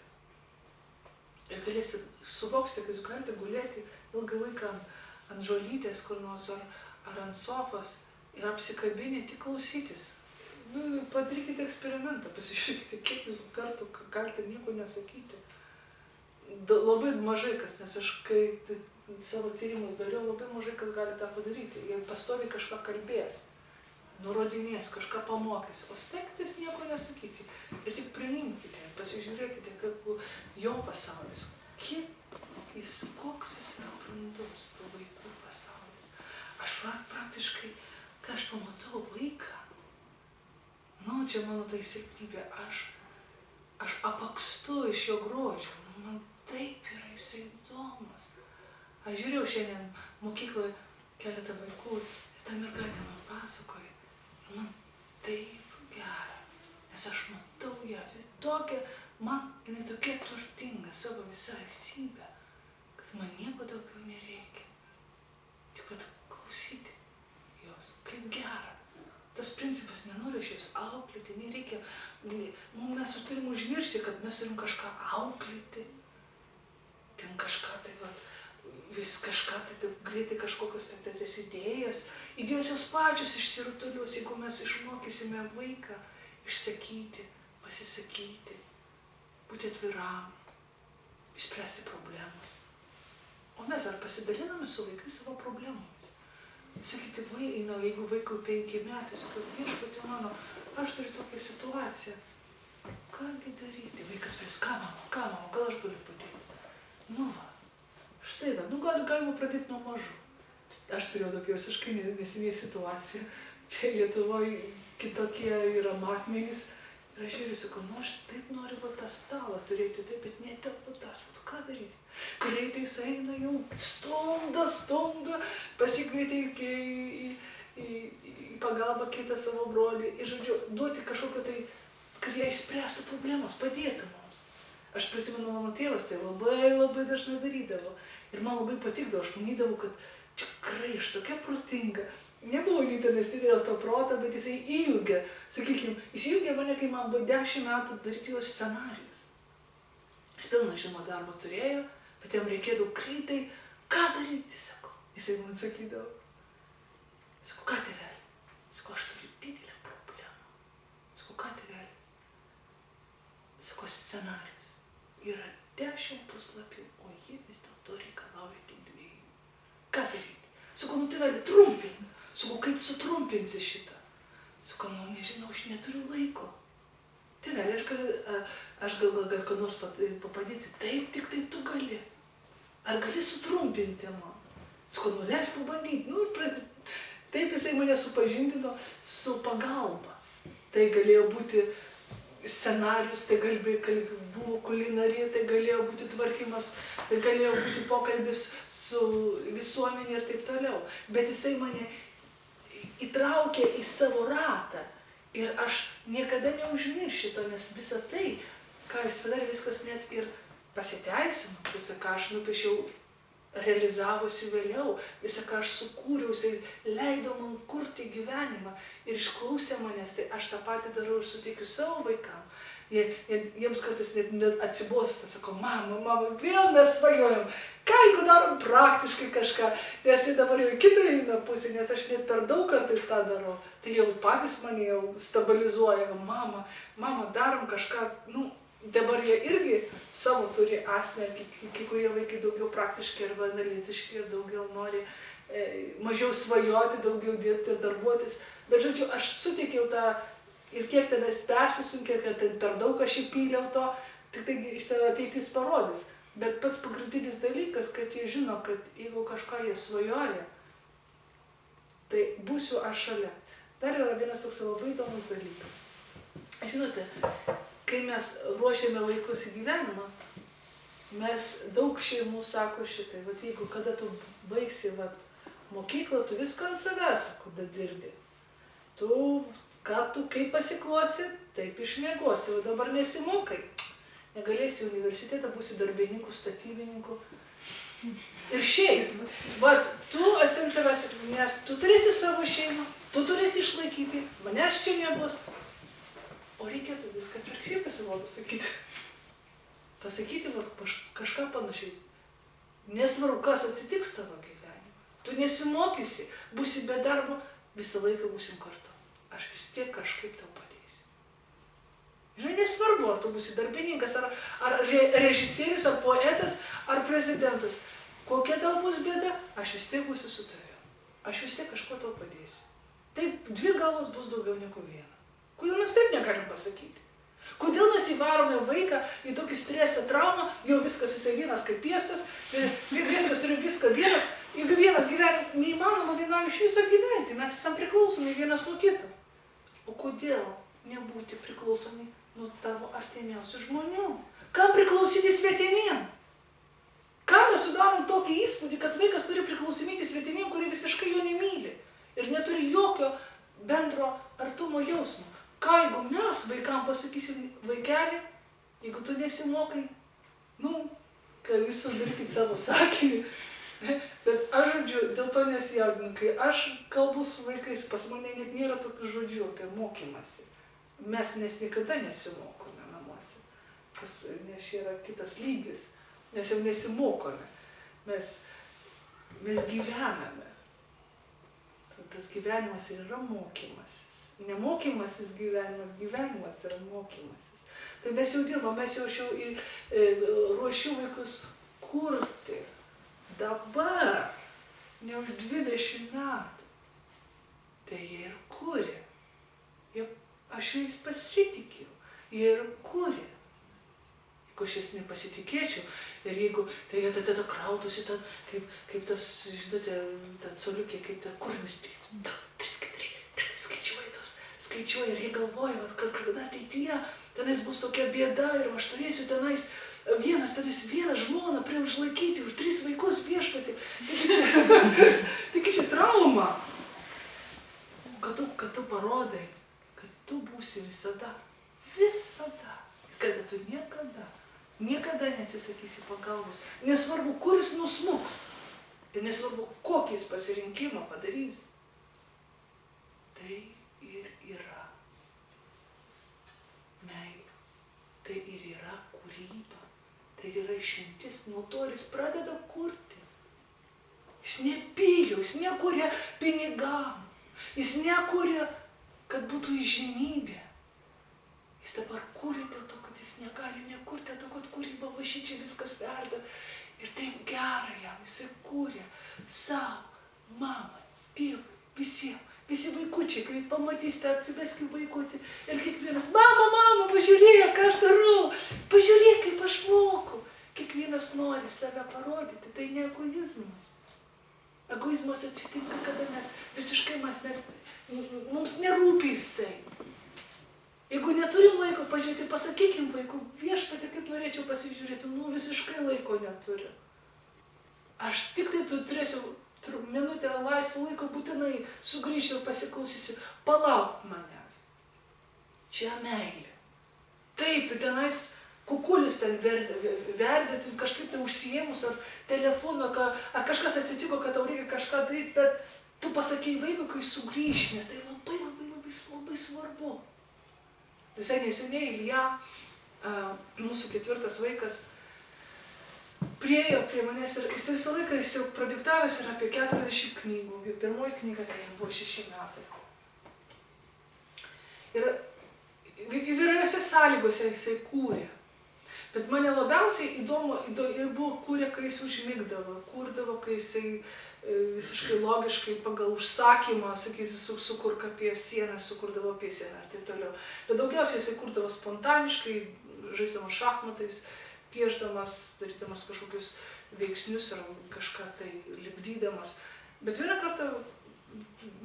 Ir galėsit suvoksite, kad jūs galite gulėti ilgą laiką ant žolytės kur nors ar ant sofos ir apsikabinę tik klausytis. Padarykite eksperimentą, pasižiūrėkite, kiek jūs kartų galite nieko nesakyti. Labai mažai kas, nes aš kai savo tyrimus dariau, labai mažai kas gali tą padaryti. Jie pastoviai kažką kalbės. Nurodinės, kažką pamokys, o stengtis nieko nesakyti. Ir tik priimkite, pasižiūrėkite, kaip jo pasaulis, koks jis yra brandus, tų vaikų pasaulis. Aš praktiškai, kai aš pamatau vaiką, čia mano tai silpnybė, aš apakstu iš jo grožio, man taip yra jisai įdomus. Aš žiūrėjau šiandien mokykloje keletą vaikų ir ta mergaitė man pasakoja, man taip gera, nes aš matau ją tokią, jinai tokia turtinga savo visą esybę, kad man nieko daugiau nereikia. Tik pat klausyti jos, kaip gera. Tas principas, nenoriu aš jos auklėti, nereikia, mes turim užmiršti, kad mes turim kažką auklėti, ten kažką tai, vis kažką tai, greitai kažkokios tas idėjas jos pačios išsirutuliuos, jeigu mes išmokysime vaiką išsakyti, pasisakyti, būti atviram, išspręsti problemas. O mes ar pasidaliname su vaikais savo problemomis? Sakyti, jeigu vaikui 5 metai, sakau, viešpatie mano, aš turiu tokią situaciją. Kągi daryti? Vaikas pės, ką mama, gal aš galiu padėti? Štai galima pradėti nuo mažų. Aš turėjau tokią visiškai neseniai situaciją. Čia Lietuvoje kitokie yra matmenys. Ir aš žiūriu, sakau, aš taip noriu tą stalą turėti, taip, bet netelpu tas, ką daryti? Greitai sueina jau, stumda, pasikvietė į pagalbą kitą savo brolį ir, žodžiu, duoti kažkokio tai, kad jie išspręstų problemas, padėtų mums. Aš prisimenu, mano tėvas tai labai dažnai darydavo ir man labai patikdavo, aš manydavau, kad tikrai aš tokia protinga. Nebuvo lyderis dėl to protą, bet jisai įjungė, jis įjungė mane, kai man buvo 10 metų daryti jos scenarijus. Jis pilną žinoma darbą turėjo, bet jam reikėdavo greitai, ką daryti, sako. Jisai man sakydavo. Sako, ką tėveli? Sako, aš turiu didelę problemą. Sako, ką tėveli? Sako, scenarijus yra 10 puslapių, o jie vis dėlto reikalauja tik 2. Ką daryti? Sako, tėveli, trumpink. Sakau, kaip sutrumpinsi šitą? Sakau, nežinau, aš neturiu laiko. Tėveli, aš gal ką nors padėti. Taip, tik tai tu gali. Ar gali sutrumpinti man? Sakau, leis pabandyti. Taip jisai mane supažindino su pagalba. Tai galėjo būti scenarius, tai buvo kulinarija, tai galėjo būti tvarkymas, tai galėjo būti pokalbis su visuomenė ir taip toliau. Bet jisai mane įtraukė į savo ratą ir aš niekada neužmiršiu to, nes visą tai, ką jis padarė, viskas net ir pasiteisino, visą, ką aš nupiešiau, realizavosi vėliau, visą, ką aš sukūriau, jisai leido man kurti gyvenimą ir išklausė manęs, tai aš tą patį darau ir suteikiu savo vaikam. Jiems kartais net atsibosta, sako, mama, vėl mes svajojam, ką jeigu darom praktiškai kažką, nes tai dabar jau į kitą eina pusę, nes aš net per daug kartais tą darau, tai jau patys mane jau stabilizuoja, mama, darom kažką, dabar jie irgi savo turi asmenį, kai kurie vaikai daugiau praktiški arba analitiški ir daugiau nori mažiau svajoti, daugiau dirbti ir darbuotis, bet žodžiu, aš suteikiau tą ir kiek tenais persisunkė, kad ten per daug aš įpyliau to, tik tai iš ten ateitis parodys. Bet pats pagrindinis dalykas, kad jie žino, kad jeigu kažką jie svajoja, tai būsiu aš šalia. Dar yra vienas toks labai įdomus dalykas. Žinote, kai mes ruošiame vaikus į gyvenimą, mes daug šeimų sako šitai, jeigu kada tu baigsi mokyklą, tu viską ant savęs, kada dirbi. Ką tu kaip pasiklosi, taip išmiegosi, o dabar nesimokai. Negalėsi į universitetą, būsi darbininkų, statybininkų. Ir šiaip, tu esi ant savęs, nes tu turėsi savo šeimą, tu turėsi išlaikyti, manęs čia nebus. O reikėtų viską atvirkščiai pasirodo sakyti. Pasakyti kažką panašiai. Nesvarbu, kas atsitiks tavo gyvenime. Tu nesimokysi, būsi be darbo, visą laiką būsim kartu. Aš vis tiek kažkaip tau padėsiu. Žinai, nesvarbu, ar tu būsi darbininkas, ar režisierius, ar poetas, ar prezidentas. Kokia tau bus bėda, aš vis tiek būsiu su tavimi. Aš vis tiek kažko tau padėsiu. Taip, 2 galvos bus daugiau negu 1. Kodėl mes taip negalim pasakyti? Kodėl mes įvarome vaiką į tokį stresą, traumą, jau viskas jisai vienas kaip piestas, viskas turi viską vienas, jeigu vienas gyventi, neįmanoma vienam iš viso gyventi, mes esam priklausomi vienas nuo kito. O kodėl nebūti priklausomi nuo tavo artimiausių žmonių? Kam priklausyti svetimiem? Kam mes sudarom tokį įspūdį, kad vaikas turi priklausomyti svetimiem, kurie visiškai jo nemyli ir neturi jokio bendro artumo jausmo? Ką jeigu mes vaikam pasakysim, vaikeli, jeigu tu nesimokai, gali sudarykit savo sakinį. Bet aš žodžiu, dėl to nesijaudinu, kai aš kalbu su vaikais, pas mane net nėra tokių žodžių apie mokymąsi. Mes niekada nesimokome namuose, nes čia yra kitas lygis, mes jau nesimokome, mes gyvename. Tas gyvenimas ir yra mokymasis. Nemokymasis gyvenimas yra mokymasis. Tai mes jau dirbam, mes jau ruošiu vaikus kurti. Dabar, ne už 20 metų. Tai jie ir kuria. Aš jais pasitikiu. Jie ir kuria. Jeigu aš jais nepasitikėčiau, ir jeigu tai jie tada krautųsi, kaip tas, žinote, ta coliukė, kaip ta kurmis, 3, 4, tada skaičiuoja ir jie galvoja, kad kada ateityje tenais bus tokia bėda ir aš turėsiu tenais vieną žmoną užlaikyti už 3 vaikus viešpatį. Taigi čia trauma. Kad tu parodai, kad tu būsi visada. Kada tu niekada neatsisakysi pagalbos. Nesvarbu, kur jis nusmuks. Ir nesvarbu, kokį jis pasirinkimą padarys. Tai ir yra meilė. Tai ir yra kūryba. Tai ir yra išmintis. Nuo to jis pradeda kurti. Jis nebijo, jis nekuria pinigam. Jis nekuria, kad būtų įžymybė. Jis dabar kūrė dėl to, kad jis negali nekurti, dėl to, kad kūryba va šičia viskas verda. Ir taip gera jam, jisai kūrė savo, mamai, tėvui, visiems. Visi vaikučiai, kai pamatysite, atsiveskime vaikutį. Ir kiekvienas, mama, pažiūrėk, ką aš darau. Pažiūrėk, kaip aš moku. Kiekvienas nori save parodyti. Tai ne egoizmas. Egoizmas atsitinka, kada mes visiškai mums nerūpi jisai. Jeigu neturim laiko pažiūrėti, pasakykim vaikų, viešpatį, kaip norėčiau pasižiūrėti, visiškai laiko neturiu. Aš tik tai turėsiu minutę laisvo laiko, būtinai sugrįšiu ir pasiklausysiu, palauk manęs. Čia meilė. Taip, tu tenais kukulius ten verdė, tu kažkaip tai užsiėmus, ar telefono, ar kažkas atsitiko, kad tau reikia kažką daryti, bet tu pasakei vaikui, kai sugrįši, nes tai labai svarbu. Visai neseniai Ilja, mūsų 4 vaikas, priėjo prie manęs ir jis visą laiką jau pradiktavęs yra apie 40 knygų. Pirmoji knyga, kai jam buvo 6 metai. Ir įvairiose sąlygose jisai kūrė. Bet mane labiausiai įdomu ir buvo kūrė, kai jis užmigdavo. Kūrdavo, kai jisai visiškai logiškai pagal užsakymą, sakysi, sukurk apie sieną, sukurdavo apie sieną ir taip toliau. Bet daugiausiai jisai kurdavo spontaniškai, žaisdamas šachmatais, piešdamas, darydamas kažkokius veiksnius ar kažką tai lipdydamas. Bet vieną kartą,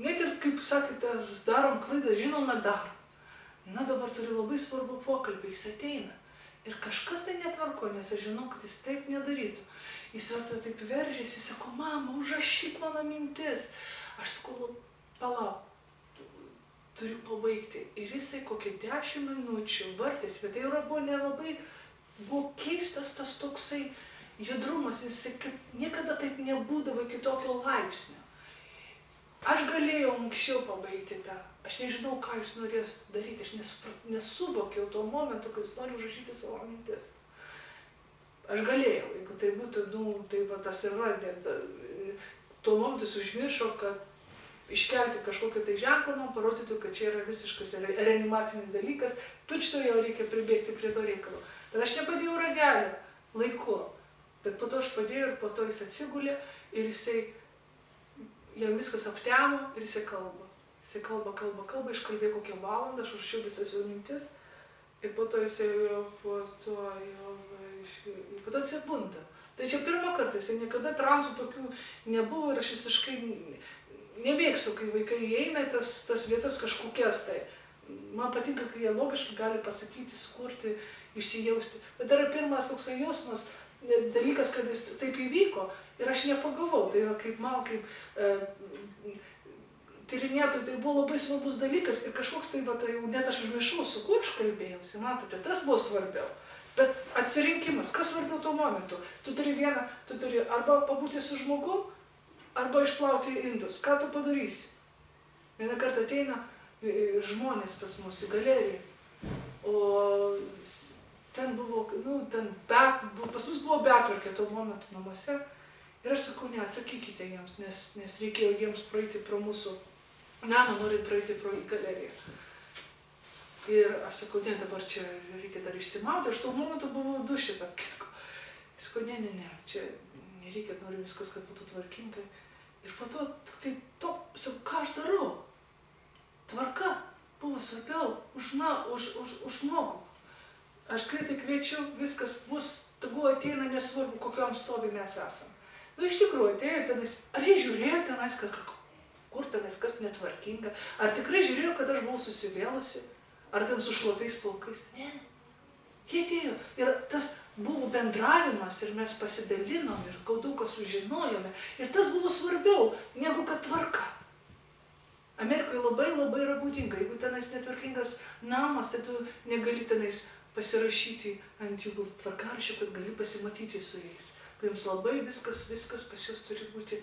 net ir, kaip sakėte, darom klaidą, žinoma, darom. Na, dabar turiu labai svarbu pokalbį, jis ateina. Ir kažkas tai netvarko, nes aš žinau, kad jis taip nedarytų. Jis taip veržėsi, jis sako, mama, užrašyk mano mintis. Aš sakau, palauk, turiu pabaigti. Ir jisai kokie 10 minučių vartėsi, bet tai buvo nelabai, buvo keistas tas toksai judrumas, jisai niekada taip nebūdavo iki tokio laipsnio. Aš galėjau anksčiau pabaigti tą. Aš nežinau, ką jis norės daryti, aš nesuvokiau tuo momentu, kai jis nori užrašyti savo mintis. Aš galėjau, jeigu tai būtų, tai va tas ir yra, tuo momentu jis užmiršo, kad iškelti kažkokią tai ženklą, parodytų, kad čia yra visiškas reanimacinis dalykas, tučto jau reikia pribėgti prie to reikalo. Bet aš nepadėjau ragelio laiku, bet po to aš padėjau ir po to jis atsigulė ir jam viskas aptemo ir jisai kalba. Jisai kalba, iškalbėjo kokią valandą, aš užrašiau visas jo mintis Ir po to jisai jau po to atsibunda. Tai čia pirmą kartą, jisai niekada transų tokių nebuvo ir aš visiškai nemėgstu, kai vaikai įeina į tas vietas kažkokias tai. Man patinka, kai jie logiškai gali pasakyti, sukurti, išsijausti. Bet yra pirmas toksai jausmas, dalykas, kad jis taip įvyko ir aš nepagavau. Tai kaip man, kaip tyrinėtojui, tai buvo labai svarbus dalykas ir kažkoks tai, tai jau net aš užmiršau, su kuo aš kalbėjausi, matote, tas buvo svarbiau. Bet atsirinkimas, kas svarbiau tuo momentu? Tu turi arba pabūti su žmogum, arba išplauti indus. Ką tu padarysi? Vieną kartą ateina žmonės pas mus į galeriją, o ten buvo, pas mus buvo betvarkė tuo momentu namuose. Ir aš sakau, neatsakykite jiems, nes reikėjo jiems praeiti pro mūsų namą, norint praeiti pro į galeriją. Ir aš sakau, ne, dabar čia reikia dar išsimauti, aš tuo momentu buvau duše, bet kitko. Jis sakau, ne, čia nereikia, noriu viskas, kad būtų tvarkingai. Ir po to, sakau, ką aš darau? Tvarka buvo svarbiau už žmogų. Aš greitai kviečiu, viskas bus, tegu ateina, nesvarbu, kokiam stovi mes esam. Iš tikrųjų, atėjo tenais, ar jie žiūrėjo tenais, kur tenais kas netvarkinga, ar tikrai žiūrėjo, kad aš buvau susivėlusi, ar ten su šlapiais plaukais. Ne. Jie atėjo ir tas buvo bendravimas ir mes pasidalinom ir daug ką sužinojome. Ir tas buvo svarbiau negu kad tvarka. Amerikoje labai yra būdinga. Jeigu tenais netvarkingas namas, tai tu negali tenais pasirašyti ant jų tvarkaraščių, kad gali pasimatyti su jais. Jums labai viskas pas jūs turi būti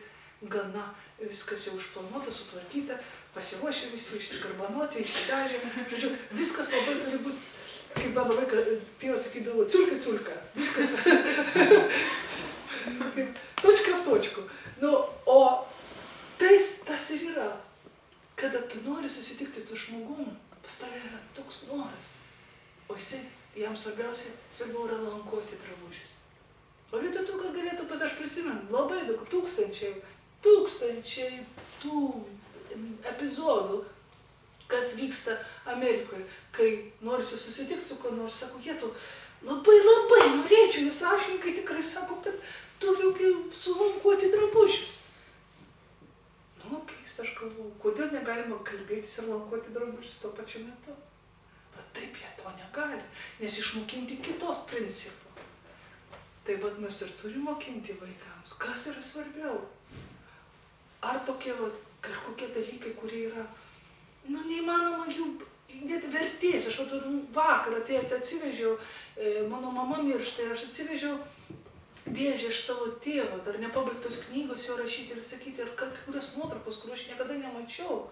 gana, viskas jau užplanuota, sutvarkyta, pasiruošę visi, išsigarbanuoti, išsidažę. Žodžiu, viskas labai turi būti, kaip mano vaikas, tėvas sakydavo, ciulka, viskas. Točka в точку. O tas ir yra, kada tu nori susitikti su žmogum, pas tave yra toks noras. O jam svarbiau yra lankoti drabužius. O vietoj to, kad galėtų aš prisimenu, labai daug, tūkstančiai tų epizodų, kas vyksta Amerikoje, kai norisi susitikti su kuo nors, sako, tu labai norėčiau, jūs sąžininkai tikrai sako, kad turiu sulankuoti drabužius. Keista, aš galvoju, kodėl negalima kalbėtis ir lankuoti drabužius tuo pačiu metu? Bet taip jie to negali, nes išmokinti kitos principų. Taip pat mes ir turime mokinti vaikams, kas yra svarbiau. Ar tokie kažkokie dalykai, kurie yra, neįmanoma jų net vertės. Aš vakar atsivežiau, mano mama miršta ir aš atsivežiau dėžę iš savo tėvo, dar nepabaigtos knygos jo rašyti ir sakyti, ir kurios nuotraukos, kurių aš niekada nemačiau.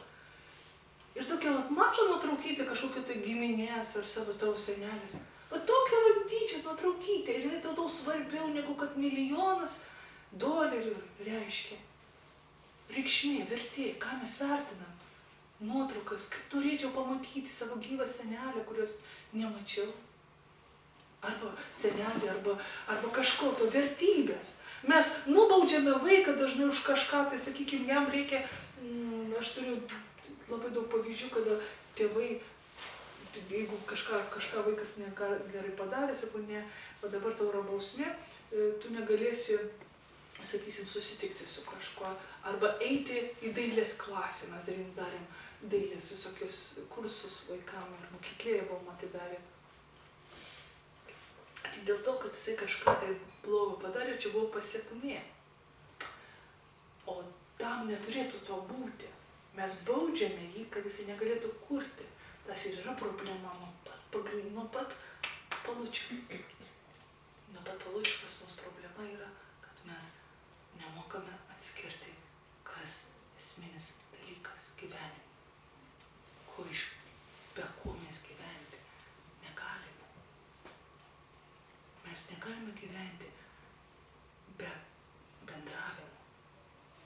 Ir tokia maža nuotraukytė kažkokio tai giminės ar tavo senelės. O tokia dydžia nuotraukytė ir jinai tau svarbiau negu kad $1,000,000 reiškia. Reikšmė, vertė, ką mes vertinam. Nuotraukas, kaip norėčiau pamatyti savo gyvą senelę, kurios nemačiau. Arba senelį, arba kažkokio vertybės. Mes nubaudžiame vaiką dažnai už kažką, tai sakykime, jam reikia, aš turiu labai daug pavyzdžių, kada tėvai, jeigu kažką vaikas gerai padarė, sako, ne, o dabar tau yra bausmė, tu negalėsi, sakysim, susitikti su kažkuo, arba eiti į dailės klasę. Mes darėm dailės visokius kursus vaikam ir mokyklėje buvom atidarę. Dėl to, kad jisai kažką tai blogo padarė, čia buvo pasekmė. O tam neturėtų to būti. Mes baudžiame jį, kad jisai negalėtų kurti. Tas ir yra problema nuo pat palučių. Nuo pat palučių pas mus problema yra, kad mes nemokame atskirti, kas esminis dalykas gyvenime. Be ko mes gyventi negalime. Mes negalime gyventi be bendravimo.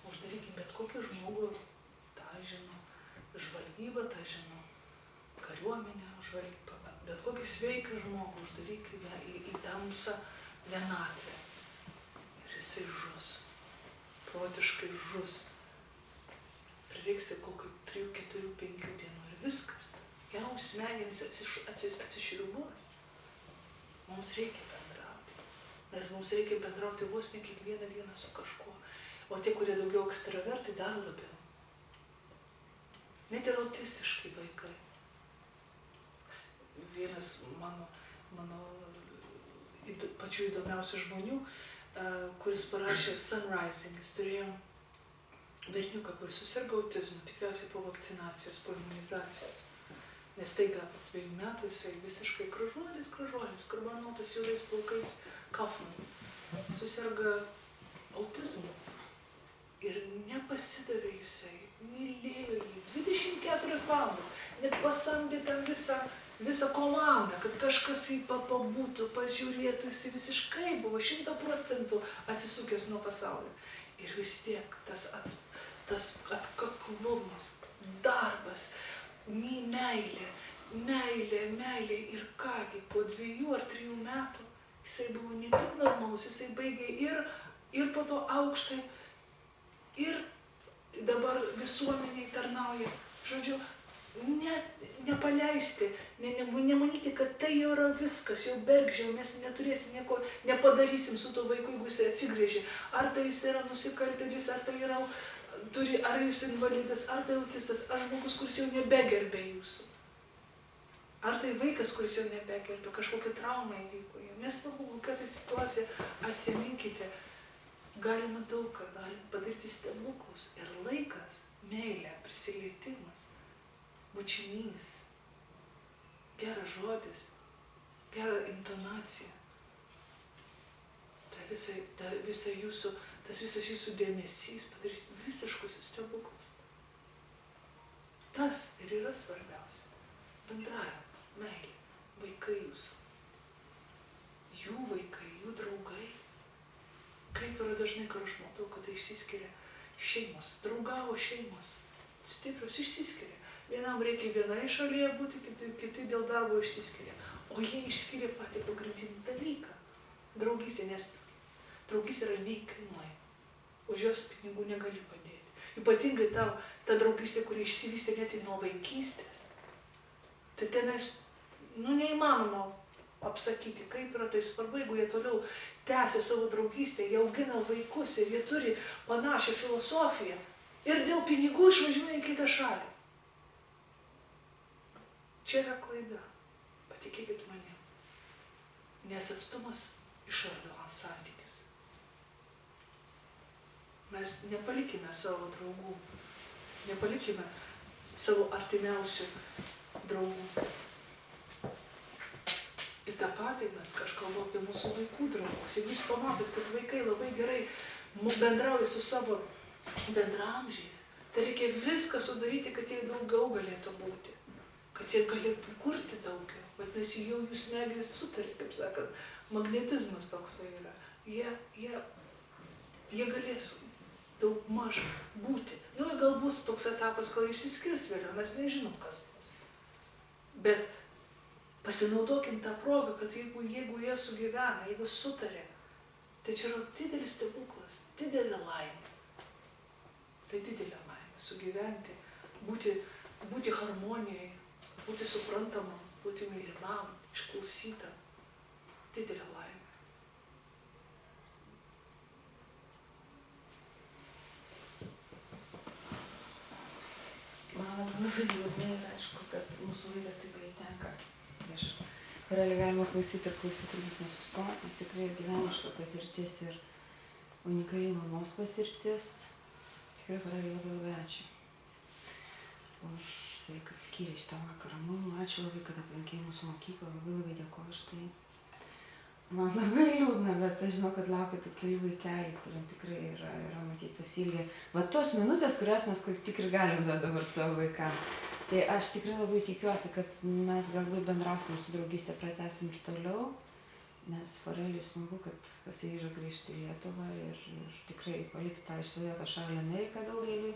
Uždarykim bet kokį žmogų, tą žino, žvalgybą, tą žino, kariuomenę, bet kokį sveiką žmogų uždarykime į tamsą vienatvę. Ir jisai žus, protiškai žus. Prireiks tai kokių 3, 4, 5 dienų ir viskas. jau smegenys atsišriubuos. Mums reikia bendrauti. Mums reikia bendrauti vos ne kiekvieną dieną su kažkuo. O tie, kurie daugiau ekstravertai, dar labiau. Net ir autistiškai vaikai. Vienas mano pačių įdomiausių žmonių, kuris parašė Sunrising, jis turėjo berniuką, kuris susirgo autizmu, tikriausiai po vakcinacijos, po imunizacijos. Nes taiga, 2 metų jisai visiškai gražuolis, karbonuotas juodais plaukais, Kaufman. Susirga autizmu. Ir nepasidavė jisai, mylėjo jį 24 valandas, net pasamdė tam visą komandą, kad kažkas jį pabūtų, pažiūrėtų, jisai visiškai buvo 100% atsisukęs nuo pasaulio. Ir vis tiek tas atkaklumas, darbas, meilė ir kągi, po 2 ar 3 metų jisai buvo ne tik normalus, jisai baigė ir po to aukštai, ir dabar visuomeniai tarnauja. Žodžiu, nepaleisti, nemanyti, kad tai jau yra viskas, jau bergžiau, mes neturėsim nieko, nepadarysim su to vaiku, jeigu jis atsigrėžė. Ar tai jis yra nusikaltėlis, ar tai yra, ar jis invalidas, ar tai autistas, ar žmogus, kuris jau nebegerbė jūsų. Ar tai vaikas, kuris jau nebegerbė, kažkokia trauma įvyko. Nesvarbu, kokia tai situacija, atsiminkite, galima daug ką, galima padaryti stebuklus. Ir laikas, meilė, prisilietimas, bučinys, geras žodis, gera intonacija. Tas visas jūsų dėmesys padarys visiškus stebuklus. Tas ir yra svarbiausia. Bendravimas, meilė, vaikai jūsų. Jų vaikai, jų draugai. Kaip yra dažnai, kad aš matau, kad išsiskiria šeimos, draugavo šeimos, stiprios išsiskiria. Vienam reikia vienoje šalyje būti, kiti dėl darbo išsiskiria. O jie išskiria patį pagrindinį dalyką. Draugystė, nes draugystė yra neįkainuoja. Už jos pinigų negali padėti. Ypatingai ta draugystė, kuri išsivystė net nuo vaikystės. Tai tenais, neįmanoma apsakyti, kaip yra tai svarbu, jeigu jie toliau tęsia savo draugystę, jie augina vaikus ir jie turi panašią filosofiją ir dėl pinigų išvažiuoja į kitą šalį. Čia yra klaida, patikėkit manim, nes atstumas išardo santykis. Mes nepalikime savo draugų, nepalikime savo artimiausių draugų. Ir tą patį mes kažkalbu apie mūsų vaikų draugus. Jeigu jūs pamatot, kad vaikai labai gerai bendrauja su savo bendramžiais, tai reikia viską sudaryti, kad jie daugiau galėtų būti. Kad jie galėtų kurti daugiau. Vadinasi, jau jų smegenys sutarė, kaip sakant, magnetizmas toks yra. Jie galės daug maž būti. Gal bus toks etapas, kol išsiskirs vėliau, mes nežinom, kas bus. Bet pasinaudokim tą progą, kad jeigu jie sugyvena, jeigu sutarė, tai čia yra didelis stebuklas, didelė laimė. Tai didelė laimė sugyventi, būti harmonijai, būti suprantamam, būti mylimam, išklausytam. Didelė laimė. Man labai liūdnai ir aišku, kad mūsų laikas tikrai tenka. Aš realiai galima klausyti turbūt nesustoti, nes tikrai gyvenimiška patirtis ir unikali mamos patirtis. Tikrai realiai labai ačiū už tai, kad skyrė šitą vakarą. Ačiū labai, kad aplankei mūsų mokyklą, labai dėkoju už tai. Man labai liūdna, bet aš žinau, kad laukia tik keli vaikeliai, kuriam tikrai yra matyti pasilgę. Va tos minutės, kurias mes kaip tik ir galim dabar savo vaikam. Tai aš tikrai labai tikiuosi, kad mes galbūt bendrausim su draugystė, pratęsim ir toliau, nes Foreliui smagu, kad pasiryžo grįžti į Lietuvą ir tikrai palikti tą išsvajotą šalį Ameriką daugeliui.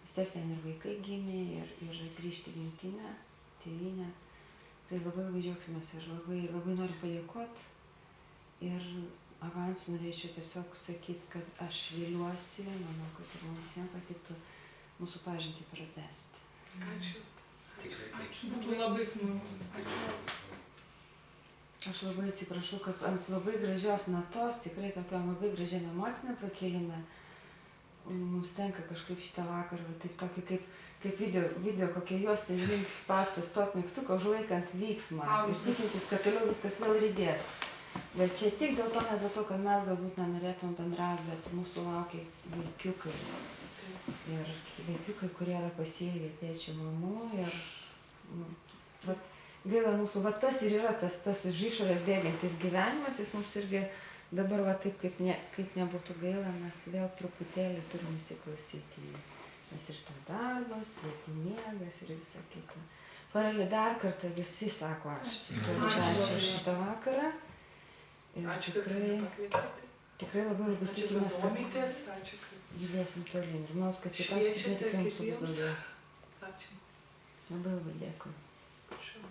Vis tiek ten ir vaikai gimė, ir grįžti į gimtinę, tėvynę. Tai labai džiaugsimės ir labai noriu padėkoti. Ir avansu norėčiau tiesiog sakyti, kad aš viliuosi, manau, kad ir mums visiems patiktų mūsų pažintį pratęsti. Ačiū. Tikrai taip. Būtų labai smagu. Tikrai labai smagu. Aš labai atsiprašau, kad ant labai gražios natos, tikrai tokiam labai gražiam emociniam pakilime, mums tenka kažkaip šitą vakarą, va, taip tokį kaip video kokie juostė, žinai, spastas stop mygtuką, užlaikant vyksmą ir tikintis, kad toliau viskas vėl rydės. Bet čia tik dėl to, ne dėl to, kad mes galbūt nenorėtum bendrauti, bet mūsų laukia vaikiukai. Ir vaikiukai, kurie yra pasiilgę tėčių mamų ir vat, gaila mūsų, va tas ir yra tas iš išorės bėgantis gyvenimas, jis mums irgi dabar va taip, kaip nebūtų gaila, mes vėl truputėlį turim įsiklausyti į jį. Nes ir to darbas, ir miegas ir visa kita. Farali, dar kartą visi sako ačiū. Ačiū už šitą vakarą. Ir Ačiū, kad mane pakvietėte. tikrai labai Ačiū, tikimės, kad domitės. Ačiū, kad judėsim tolyn. Ir manau, kad šitam stipriai tikrai mūsų bus daugiau. Ačiū. Labai dėkui. Ačiū.